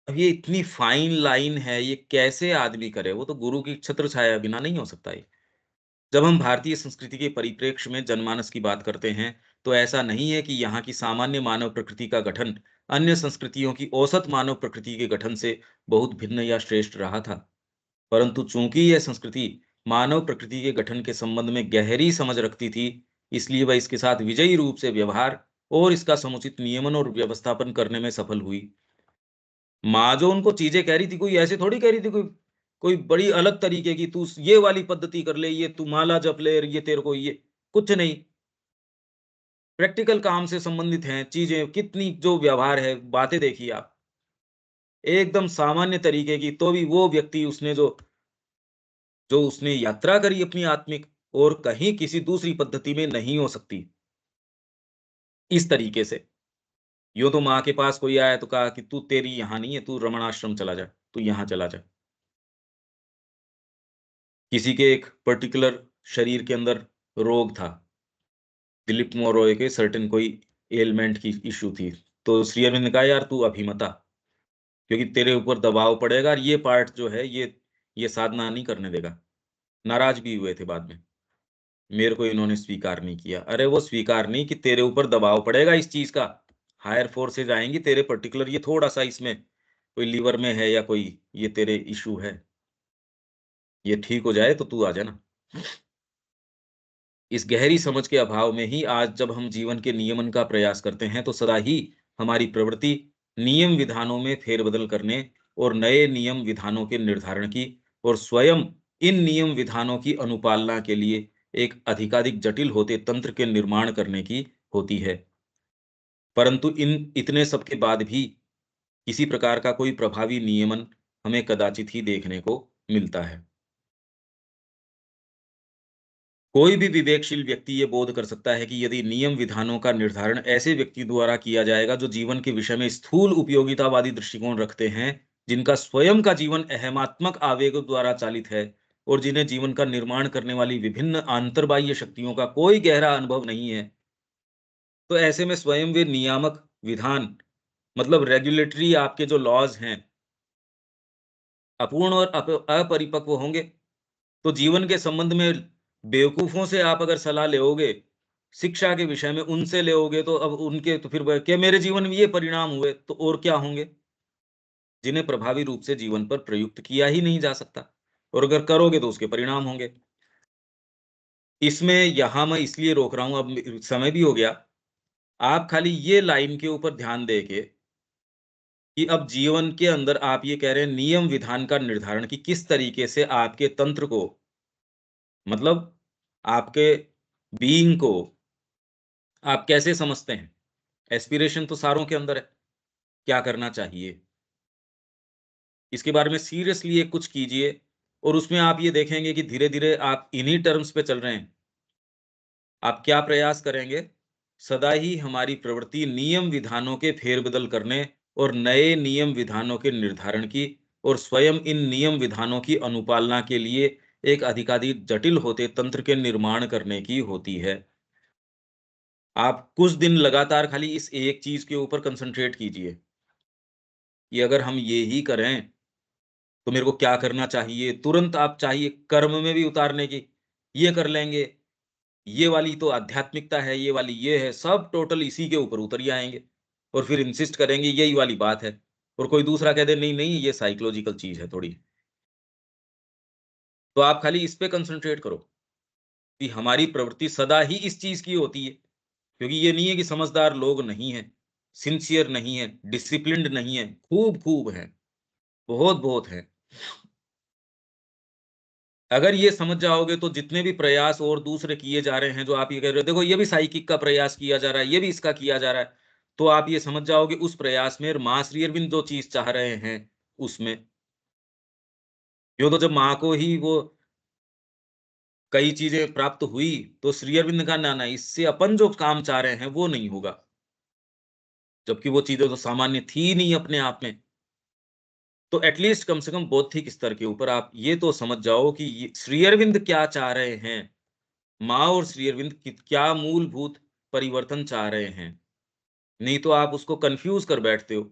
अब ये इतनी फाइन लाइन है, ये कैसे आदमी करे? वो तो गुरु की छत्र छाया बिना नहीं हो सकता ये। जब हम भारतीय संस्कृति के परिप्रेक्ष्य में जनमानस की बात करते हैं, तो ऐसा नहीं है कि यहाँ की सामान्य मानव प्रकृति का गठन अन्य संस्कृतियों की औसत मानव प्रकृति के गठन से बहुत भिन्न या श्रेष्ठ रहा था। परंतु चूंकि यह संस्कृति मानव प्रकृति के गठन के संबंध में गहरी समझ रखती थी, इसलिए वह इसके साथ विजयी रूप से व्यवहार और इसका समुचित नियमन और व्यवस्थापन करने में सफल हुई। माँ जो उनको चीजें कह रही थी, कोई ऐसे थोड़ी कह रही थी, कोई कोई बड़ी अलग तरीके की, तू ये वाली पद्धति कर ले, ये तू माला जप ले, ये तेरे को ये कुछ नहीं। प्रैक्टिकल काम से संबंधित हैं चीजें, कितनी जो व्यवहार है, बातें देखिए आप, एकदम सामान्य तरीके की, तो भी वो व्यक्ति उसने जो उसने यात्रा करी अपनी आत्मिक, और कहीं किसी दूसरी पद्धति में नहीं हो सकती, इस तरीके से। यूँ तो माँ के पास कोई आया तो कहा कि तू तेरी यहाँ नहीं है, तू रमण आश्रम चला जा, तू यहाँ चला जा। किसी के एक पर्टिकुलर शरीर के अंदर रोग था, दिलीप कुमार रॉय के सर्टेन कोई एलिमेंट की इश्यू थी। तो श्री अरविंद ने कहा यार तू अभी मत आ, क्योंकि तेरे ऊपर दबाव पड़ेगा और ये पार्ट जो है ये साधना नहीं करने देगा। नाराज़ भी हुए थे बाद में। मेरे को इन्होंने स्वीकार नहीं किया। अरे वो स्वीकार नहीं कि तेरे ऊपर दबाव पड़ेगा इस चीज़ का। हायर फोर्सेज़ आएँगी तेरे पर्टिकुलर, ये थोड़ा-सा इसमें कोई लिवर में है या कोई ये तेरे इश्यू है। ये ठीक हो जाए तो तू आ जाना। इस गहरी समझ के अभाव में ही आज जब हम जीवन के नियमन का प्रयास करते हैं, तो सदा ही हमारी प्रवृत्ति नियम विधानों में फेरबदल करने और नए नियम विधानों के निर्धारण की, और स्वयं इन नियम विधानों की अनुपालना के लिए एक अधिकाधिक जटिल होते तंत्र के निर्माण करने की होती है। परंतु इन इतने सब के बाद भी किसी प्रकार का कोई प्रभावी नियमन हमें कदाचित ही देखने को मिलता है। कोई भी विवेकशील व्यक्ति ये बोध कर सकता है कि यदि नियम विधानों का निर्धारण ऐसे व्यक्ति द्वारा किया जाएगा जो जीवन के विषय में स्थूल उपयोगितावादी दृष्टिकोण रखते हैं, जिनका स्वयं का जीवन अहमात्मक आवेगों द्वारा चालित है और जिन्हें जीवन का निर्माण करने वाली विभिन्न आंतरबाह्य शक्तियों का कोई गहरा अनुभव नहीं है, तो ऐसे में स्वयं वे नियामक विधान, मतलब रेगुलेटरी आपके जो लॉज हैं, अपूर्ण और अपरिपक्व होंगे। तो जीवन के संबंध में बेवकूफों से आप अगर सलाह लोगे, शिक्षा के विषय में उनसे लोगे तो अब उनके तो फिर क्या मेरे जीवन में ये परिणाम हुए तो और क्या होंगे? जिन्हें प्रभावी रूप से जीवन पर प्रयुक्त किया ही नहीं जा सकता और अगर करोगे तो उसके परिणाम होंगे। इसमें यहाँ मैं इसलिए रोक रहा हूँ, अब समय भी हो गया। आप खाली ये लाइन के ऊपर ध्यान देके कि अब जीवन के अंदर आप ये कह रहे हैं नियम विधान का निर्धारण कि किस तरीके से आपके तंत्र को मतलब आपके बीइंग को आप कैसे समझते हैं? एस्पिरेशन तो सारों के अंदर है, क्या करना चाहिए? इसके बारे में सीरियसली एक कुछ कीजिए और उसमें आप ये देखेंगे कि धीरे-धीरे आप इन्हीं टर्म्स पे चल रहे हैं। आप क्या प्रयास करेंगे? सदा ही हमारी प्रवृत्ति नियम विधानों के फेरबदल करने और नए नियम विधानों के निर्धारण की और स्वयं इन नियम विधानों की अनुपालना के लिए एक अधिकाधिक जटिल होते तंत्र के निर्माण करने की होती है। आप कुछ दिन लगातार खाली इस एक चीज़ के ऊपर कंसंट्रेट कीजिए, कि अगर हम ये ही करें, तो मेरे को क्या करना चाहिए? तुरंत आप चाहिए कर्म में भी उतारने की, ये कर लेंगे, ये वाली तो आध्यात्मिकता है, ये वाली ये है, सब टोटल इसी के ऊपर उतर ही आएँगे और फिर इंसिस्ट करेंगे यही वाली बात है और कोई दूसरा कह दे नहीं, नहीं ये साइकोलॉजिकल चीज़ है थोड़ी। तो आप खाली इस पे कंसंट्रेट करो कि हमारी प्रवृत्ति सदा ही इस चीज़ की होती है, क्योंकि ये नहीं है कि समझदार लोग नहीं हैं, सिंसियर नहीं हैं, डिसिप्लिन्ड नहीं हैं, खूब-खूब हैं, बहुत-बहुत हैं। अगर ये समझ जाओगे तो जितने भी प्रयास और दूसरे किए जा रहे हैं, जो आप ये कह रहे हो, देखो ये भी साइकिक का प्रयास किया जा रहा है, ये भी इसका किया जा रहा है, तो आप ये समझ जाओगे उस प्रयास में माँ श्री अरविंद जो चीज़ चाह रहे हैं, उसमें। यूँ तो जब माँ को ही वो कई चीज़ें प्राप्त हुई, तो श्री अरविंद का ना, इससे अपन जो काम चाह रहे हैं, वो नहीं होगा। जबकि वो चीज़ें तो सामान्य थी ही नहीं अपने आप में। तो एट लीस्ट कम से कम बौद्धिक स्तर के ऊपर आप ये तो समझ जाओ कि ये श्री अरविंद क्या चाह रहे हैं। माँ और श्री अरविंद क्या मूलभूत परिवर्तन चाह रहे हैं। नहीं तो आप उसको कन्फ्यूज़ कर बैठते हो।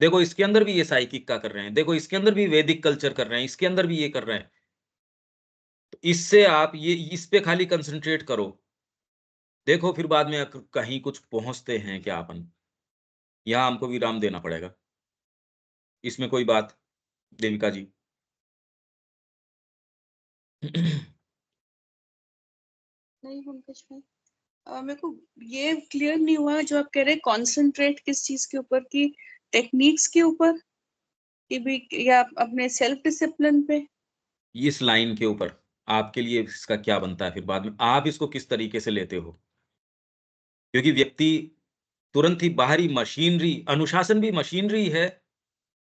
देखो इसके अंदर भी ये साइकिक का कर रहे हैं, देखो इसके अंदर भी वैदिक कल्चर कर रहे हैं, इसके अंदर भी ये कर रहे हैं। तो इससे आप ये इस पे खाली कंसंट्रेट करो। देखो फिर बाद में कहीं कुछ पहुँचते हैं क्या अपन? यहाँ हमको विराम देना पड़ेगा। इसमें कोई बात देविका जी? नहीं पंकज भाई, मेरे को ये क्लियर नहीं हुआ जो आप कह रहे हैं कॉन्सेंट्रेट किस चीज के ऊपर की, टेक्निक्स के ऊपर कि भी, या अपने सेल्फ डिसिप्लिन पे। इस लाइन के ऊपर आपके लिए इसका क्या बनता है फिर बाद में? आप इसको किस तरीके से लेते हो? क्योंकि व्यक्ति तुरंत ही बाहरी मशीनरी अनुशासन भी मशीनरी है,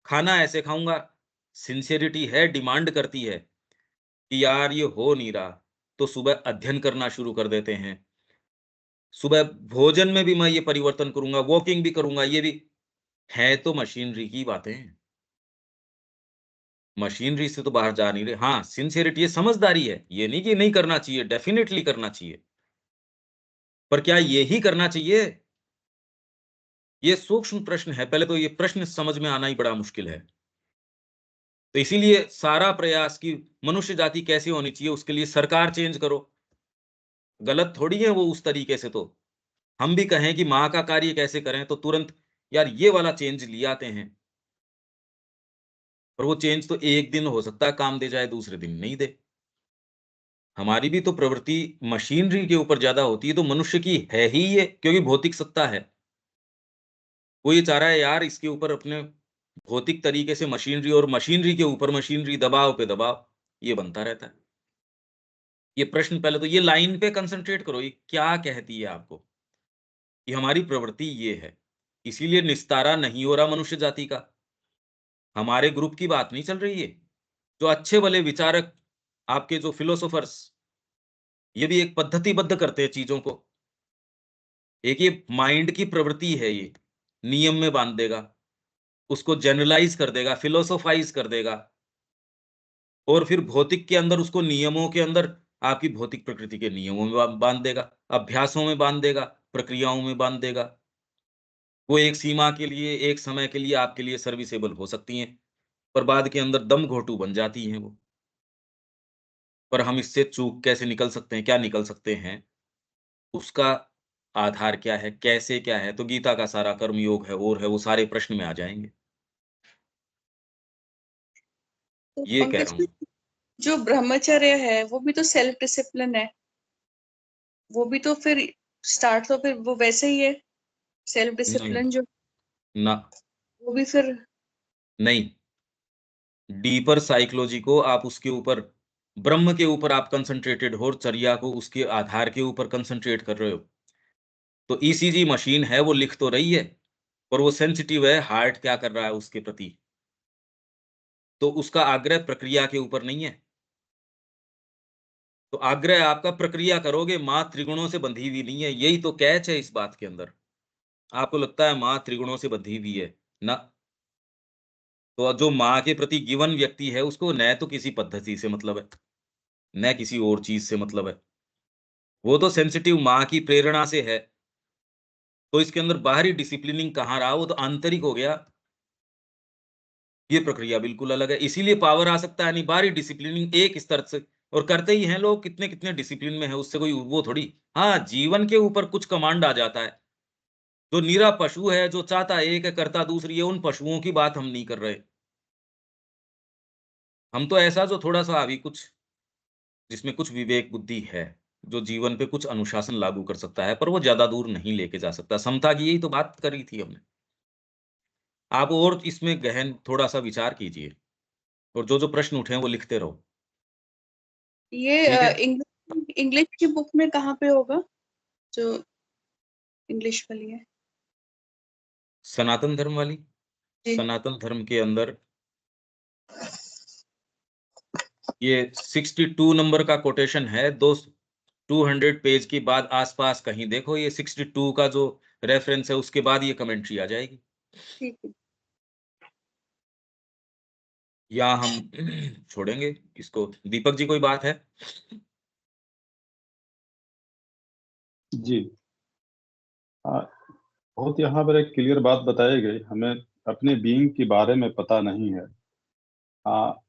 खाना ऐसे खाऊँगा, सिंसेरिटी है, डिमांड करती है कि यार ये हो नहीं रहा, तो सुबह अध्ययन करना शुरू कर देते हैं। सुबह भोजन में भी मैं ये परिवर्तन करूँगा, वॉकिंग भी करूँगा, ये भी है तो मशीनरी की बातें। मशीनरी से तो बाहर जा नहीं रहे। हाँ, सिंसेरिटी है, समझदारी है, ये नहीं कि नहीं करना चाहिए, डेफ़िनिटली करना चाहिए। पर क्या ये ही करना चाहिए? ये सूक्ष्म प्रश्न है, पहले तो ये प्रश्न समझ में आना ही बड़ा मुश्किल है। तो इसीलिए सारा प्रयास कि मनुष्य जाति कैसे होनी चाहिए, उसके लिए सरकार चेंज करो। गलत थोड़ी है वो उस तरीके से तो। हम भी कहें कि माँ का कार्य कैसे करें, तो तुरंत यार ये वाला चेंज ले आते हैं। पर वो चेंज तो एक दिन हो सकता है काम दे जाए, दूसरे दिन नहीं दे। हमारी भी तो प्रवृत्ति मशीनरी के ऊपर ज़्यादा होती है, तो मनुष्य की है ही ये, क्योंकि भौतिक सत्ता है। वो ये चाह रहा है यार इसके ऊपर अपने भौतिक तरीके से मशीनरी और मशीनरी के ऊपर मशीनरी, दबाव पे दबाव, ये बनता रहता है। ये प्रश्न पहले तो ये लाइन पे कंसंट्रेट करो, ये क्या कहती है आपको? कि हमारी प्रवृत्ति ये है। इसीलिए निस्तारा नहीं हो रहा मनुष्य जाति का। हमारे ग्रुप की बात नहीं चल रही है। जो अच्छे भले विचारक, आपके जो फिलोसोफर्स, ये भी एक पद्धतिबद्ध करते हैं चीज़ों को। एक ये माइंड की प्रवृत्ति है ये, नियम में बाँध देगा, उसको जनरलाइज़ कर देगा, फिलोसोफाइज़ कर देगा और फिर भौतिक के अंदर उसको नियमों के अंदर आपकी भौतिक प्रकृति के नियमों में बाँध देगा, अभ्यासों में बाँध देगा, प्रक्रियाओं में बाँध देगा। वो एक सीमा के लिए, एक समय के लिए आपके लिए सर्विसेबल हो सकती हैं, पर बाद के अंदर दम घोंटू बन जाती हैं वो। पर हम इससे चूक कैसे निकल सकते हैं, क्या निकल सकते हैं? उसका आधार क्या है, कैसे क्या है, तो गीता का सारा कर्म योग है और है, वो सारे प्रश्न में आ जाएँगे। तो ये कह रहा पंकज हूँ। जी, जो ब्रह्मचर्य है वो भी तो सेल्फ डिसिप्लिन है, वो भी तो फिर स्टार्ट तो फिर वो वैसे ही है, सेल्फ नहीं, डिसिप्लिन जो, ना, वो भी फिर। नहीं, डीपर साइकोलॉजी को आप उसके ऊपर, ब्रह्म के ऊपर आप कंसंट्रेटेड हो और चर्या को उसके आधार के ऊपर कंसंट्रेट कर रहे हो। तो ईसीजी मशीन है, वो लिख तो रही है, पर वो सेंसिटिव है, हार्ट क्या कर रहा है उसके प्रति। तो उसका आग्रह प्रक्रिया के ऊपर नहीं है। तो आग्रह आपका प्रक्रिया करोगे, माँ त्रिगुणों से बंधी हुई नहीं है, यही तो कैच है इस बात के अंदर। आपको लगता है माँ त्रिगुणों से बंधी हुई है, ना। तो जो माँ के प्रति गिवन व्यक्ति है, उसको न तो किसी पद्धति से मतलब है, न किसी और चीज़ से मतलब है। वो तो सेंसिटिव माँ की प्रेरणा से है। तो इसके अंदर बाहरी डिसिप्लिनिंग कहाँ रहा, वो तो आंतरिक हो गया। ये प्रक्रिया बिल्कुल अलग है। इसीलिए पावर आ सकता है नहीं, बाहरी डिसिप्लिनिंग एक स्तर से, और करते ही हैं लोग, कितने-कितने डिसिप्लिन में है, उससे कोई वो थोड़ी। हाँ, जीवन के ऊपर कुछ कमांड आ जाता है। जो निरा पशु है, जो चाहता एक है, करता दूसरी है, उन पशुओं की बात हम नहीं कर रहे। हम तो ऐसा जो थोड़ा-सा अभी कुछ, जिसमें कुछ विवेक बुद्धि है, जो जीवन पे कुछ अनुशासन लागू कर सकता है, पर वो ज़्यादा दूर नहीं लेके जा सकता। समता की यही तो बात करी थी हमने। आप और इसमें गहन थोड़ा-सा विचार कीजिए, और जो-जो प्रश्न उठे हैं, वो लिखते रहो। ये ठीक है? इंग्लिश इंग्लिश की बुक में कहाँ पे होगा, जो इंग्लिश वाली है? सनातन धर्म वाली? जी। सनातन धर्म के अंदर ये 62 नंबर का कोटेशन है, 200 पेज के बाद आस-पास कहीं देखो, ये 62 का जो रेफरेंस है, उसके बाद ये कमेंट्री आ जाएगी। ठीक है। या हम छोड़ेंगे इसको। दीपक जी, कोई बात है? जी। हाँ, बहुत यहाँ पर एक क्लियर बात बताई गई, हमें अपने बीइंग के बारे में पता नहीं है। हाँ,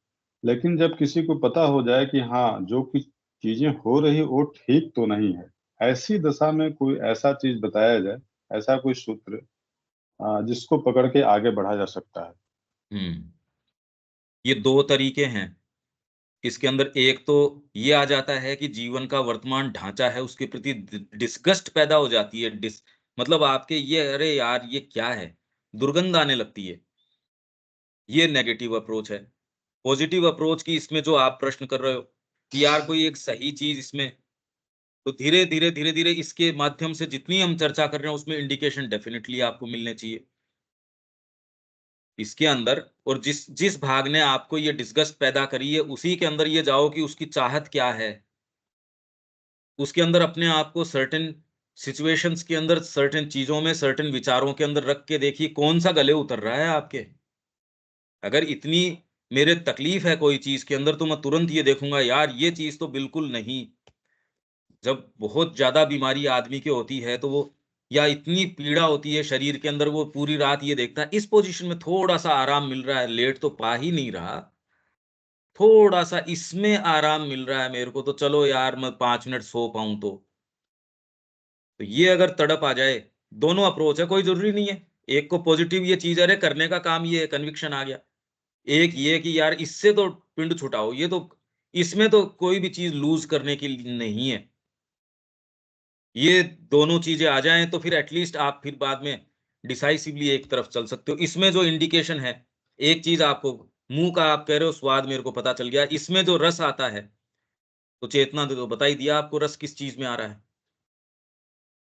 लेकिन जब किसी को पता हो जाए कि हाँ, जो कुछ चीजें हो रही वो ठीक तो नहीं है, ऐसी दशा में कोई ऐसा चीज बताया जाए, ऐसा कोई सूत्र जिसको पकड़ के आगे बढ़ा जा सकता है। हुँ। ये 2 तरीके हैं। इसके अंदर एक तो ये आ जाता है कि जीवन का वर्तमान ढांचा है, उसके प्रति डिस्गस्ट पैदा हो जाती है। मतलब आपके ये, अरे यार ये क्या है, दुर्गंध आने लगती है। ये नेगेटिव अप्रोच है। पॉजिटिव अप्रोच की इसमें जो आप प्रश्न कर रहे हो कि यार कोई एक सही चीज इसमें, तो धीरे धीरे धीरे धीरे इसके माध्यम से जितनी हम चर्चा कर रहे हैं, उसमें इंडिकेशन डेफिनेटली आपको मिलने चाहिए इसके अंदर। और जिस जिस भाग ने आपको ये डिस्गस्ट पैदा करी है, उसी के अंदर ये जाओ कि उसकी चाहत क्या है। उसके अंदर अपने आप को सर्टेन सिचुएशंस के अंदर, सर्टेन चीज़ों में, सर्टेन विचारों के अंदर रख के देखिए कौन-सा गले उतर रहा है आपके। अगर इतनी मेरे तकलीफ़ है कोई चीज़ के अंदर, तो मैं तुरंत ये देखूँगा, यार ये चीज़ तो बिल्कुल नहीं। जब बहुत ज़्यादा बीमारी आदमी की होती है, तो वो, या इतनी पीड़ा होती है शरीर के अंदर, वो पूरी रात ये देखता है, इस पोज़ीशन में थोड़ा-सा आराम मिल रहा है, लेट तो पा ही नहीं रहा। थोड़ा-सा इसमें आराम मिल रहा है मेरे को, तो चलो यार मैं 5 मिनट सो पाऊँ तो। तो ये अगर तड़प आ जाए, दोनों अप्रोच है, कोई ज़रूरी नहीं है। एक को पॉज़िटिव ये चीज़, अरे करने का काम ये है, कन्विक्शन आ गया। एक ये कि यार इससे तो पिंड छुटाओ, ये तो, इसमें तो कोई भी चीज़ लूज़ करने की नहीं है। ये दोनों चीज़ें आ जाएँ, तो फिर एट लीस्ट आप फिर बाद में डिसाइसिवली एक तरफ चल सकते हो। इसमें जो इंडिकेशन है, एक चीज़ आपको, मुँह का आप कह रहे हो स्वाद मेरे को पता चल गया, इसमें जो रस आता है, तो चेतना ने तो बता ही दिया आपको रस किस चीज़ में आ रहा है।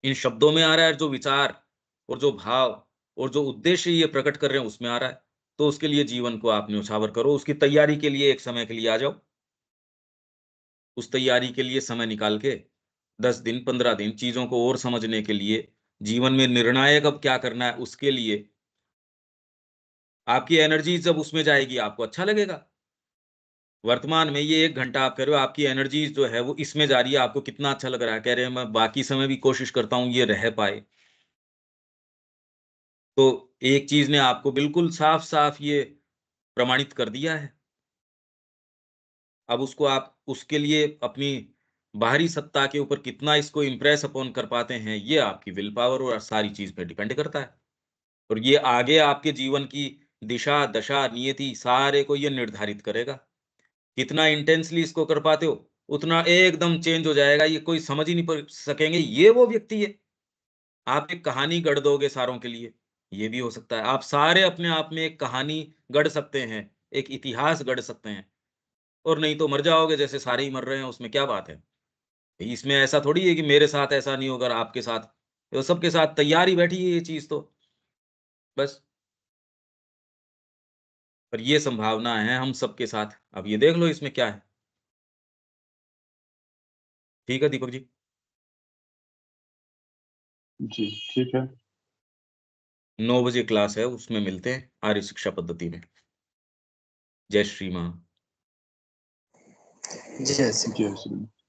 इन शब्दों में आ रहा है, जो विचार और जो भाव और जो उद्देश्य ये प्रकट कर रहे हैं, उसमें आ रहा है। तो उसके लिए जीवन को आप न्योछावर करो, उसकी तैयारी के लिए एक समय के लिए आ जाओ। उस तैयारी के लिए समय निकाल के 10 दिन, 15 दिन चीज़ों को और समझने के लिए, जीवन में निर्णायक अब क्या करना है उसके लिए, आपकी एनर्जी जब उसमें जाएगी, आपको अच्छा लगेगा। वर्तमान में ये 1 घंटा आप कह रहे हो, आपकी एनर्जी जो है वो इसमें जा रही है, आपको कितना अच्छा लग रहा है, कह रहे हैं मैं बाकी समय भी कोशिश करता हूँ ये रह पाए। तो एक चीज़ ने आपको बिल्कुल साफ-साफ ये प्रमाणित कर दिया है। अब उसको आप उसके लिए अपनी बाहरी सत्ता के ऊपर कितना इसको इम्प्रेस अपॉन कर पाते हैं, ये आपकी विल पावर और सारी चीज पे डिपेंड करता है। और ये आगे आपके जीवन की दिशा, दशा, नियति सारे को ये निर्धारित करेगा। कितना इंटेंसली इसको कर पाते हो, उतना एकदम चेंज हो जाएगा, ये कोई समझ ही नहीं सकेंगे ये वो व्यक्ति है। आप एक कहानी गढ़ दोगे सारों के लिए, ये भी हो सकता है। आप सारे अपने आप में एक कहानी गढ़ सकते हैं, एक इतिहास गढ़ सकते हैं, और नहीं तो मर जाओगे जैसे सारे ही मर रहे हैं, उसमें क्या बात है? इसमें ऐसा थोड़ी है कि मेरे साथ ऐसा नहीं होगा और आपके साथ, तो सबके साथ तैयार ही बैठी है ये चीज़ तो, बस। पर ये संभावना है हम सबके साथ। अब ये देख लो इसमें क्या है। ठीक है दीपक जी? जी ठीक है। 9 बजे क्लास है, उसमें मिलते हैं आर्य शिक्षा पद्धति में। जय श्री मां। जय श्री जय श्री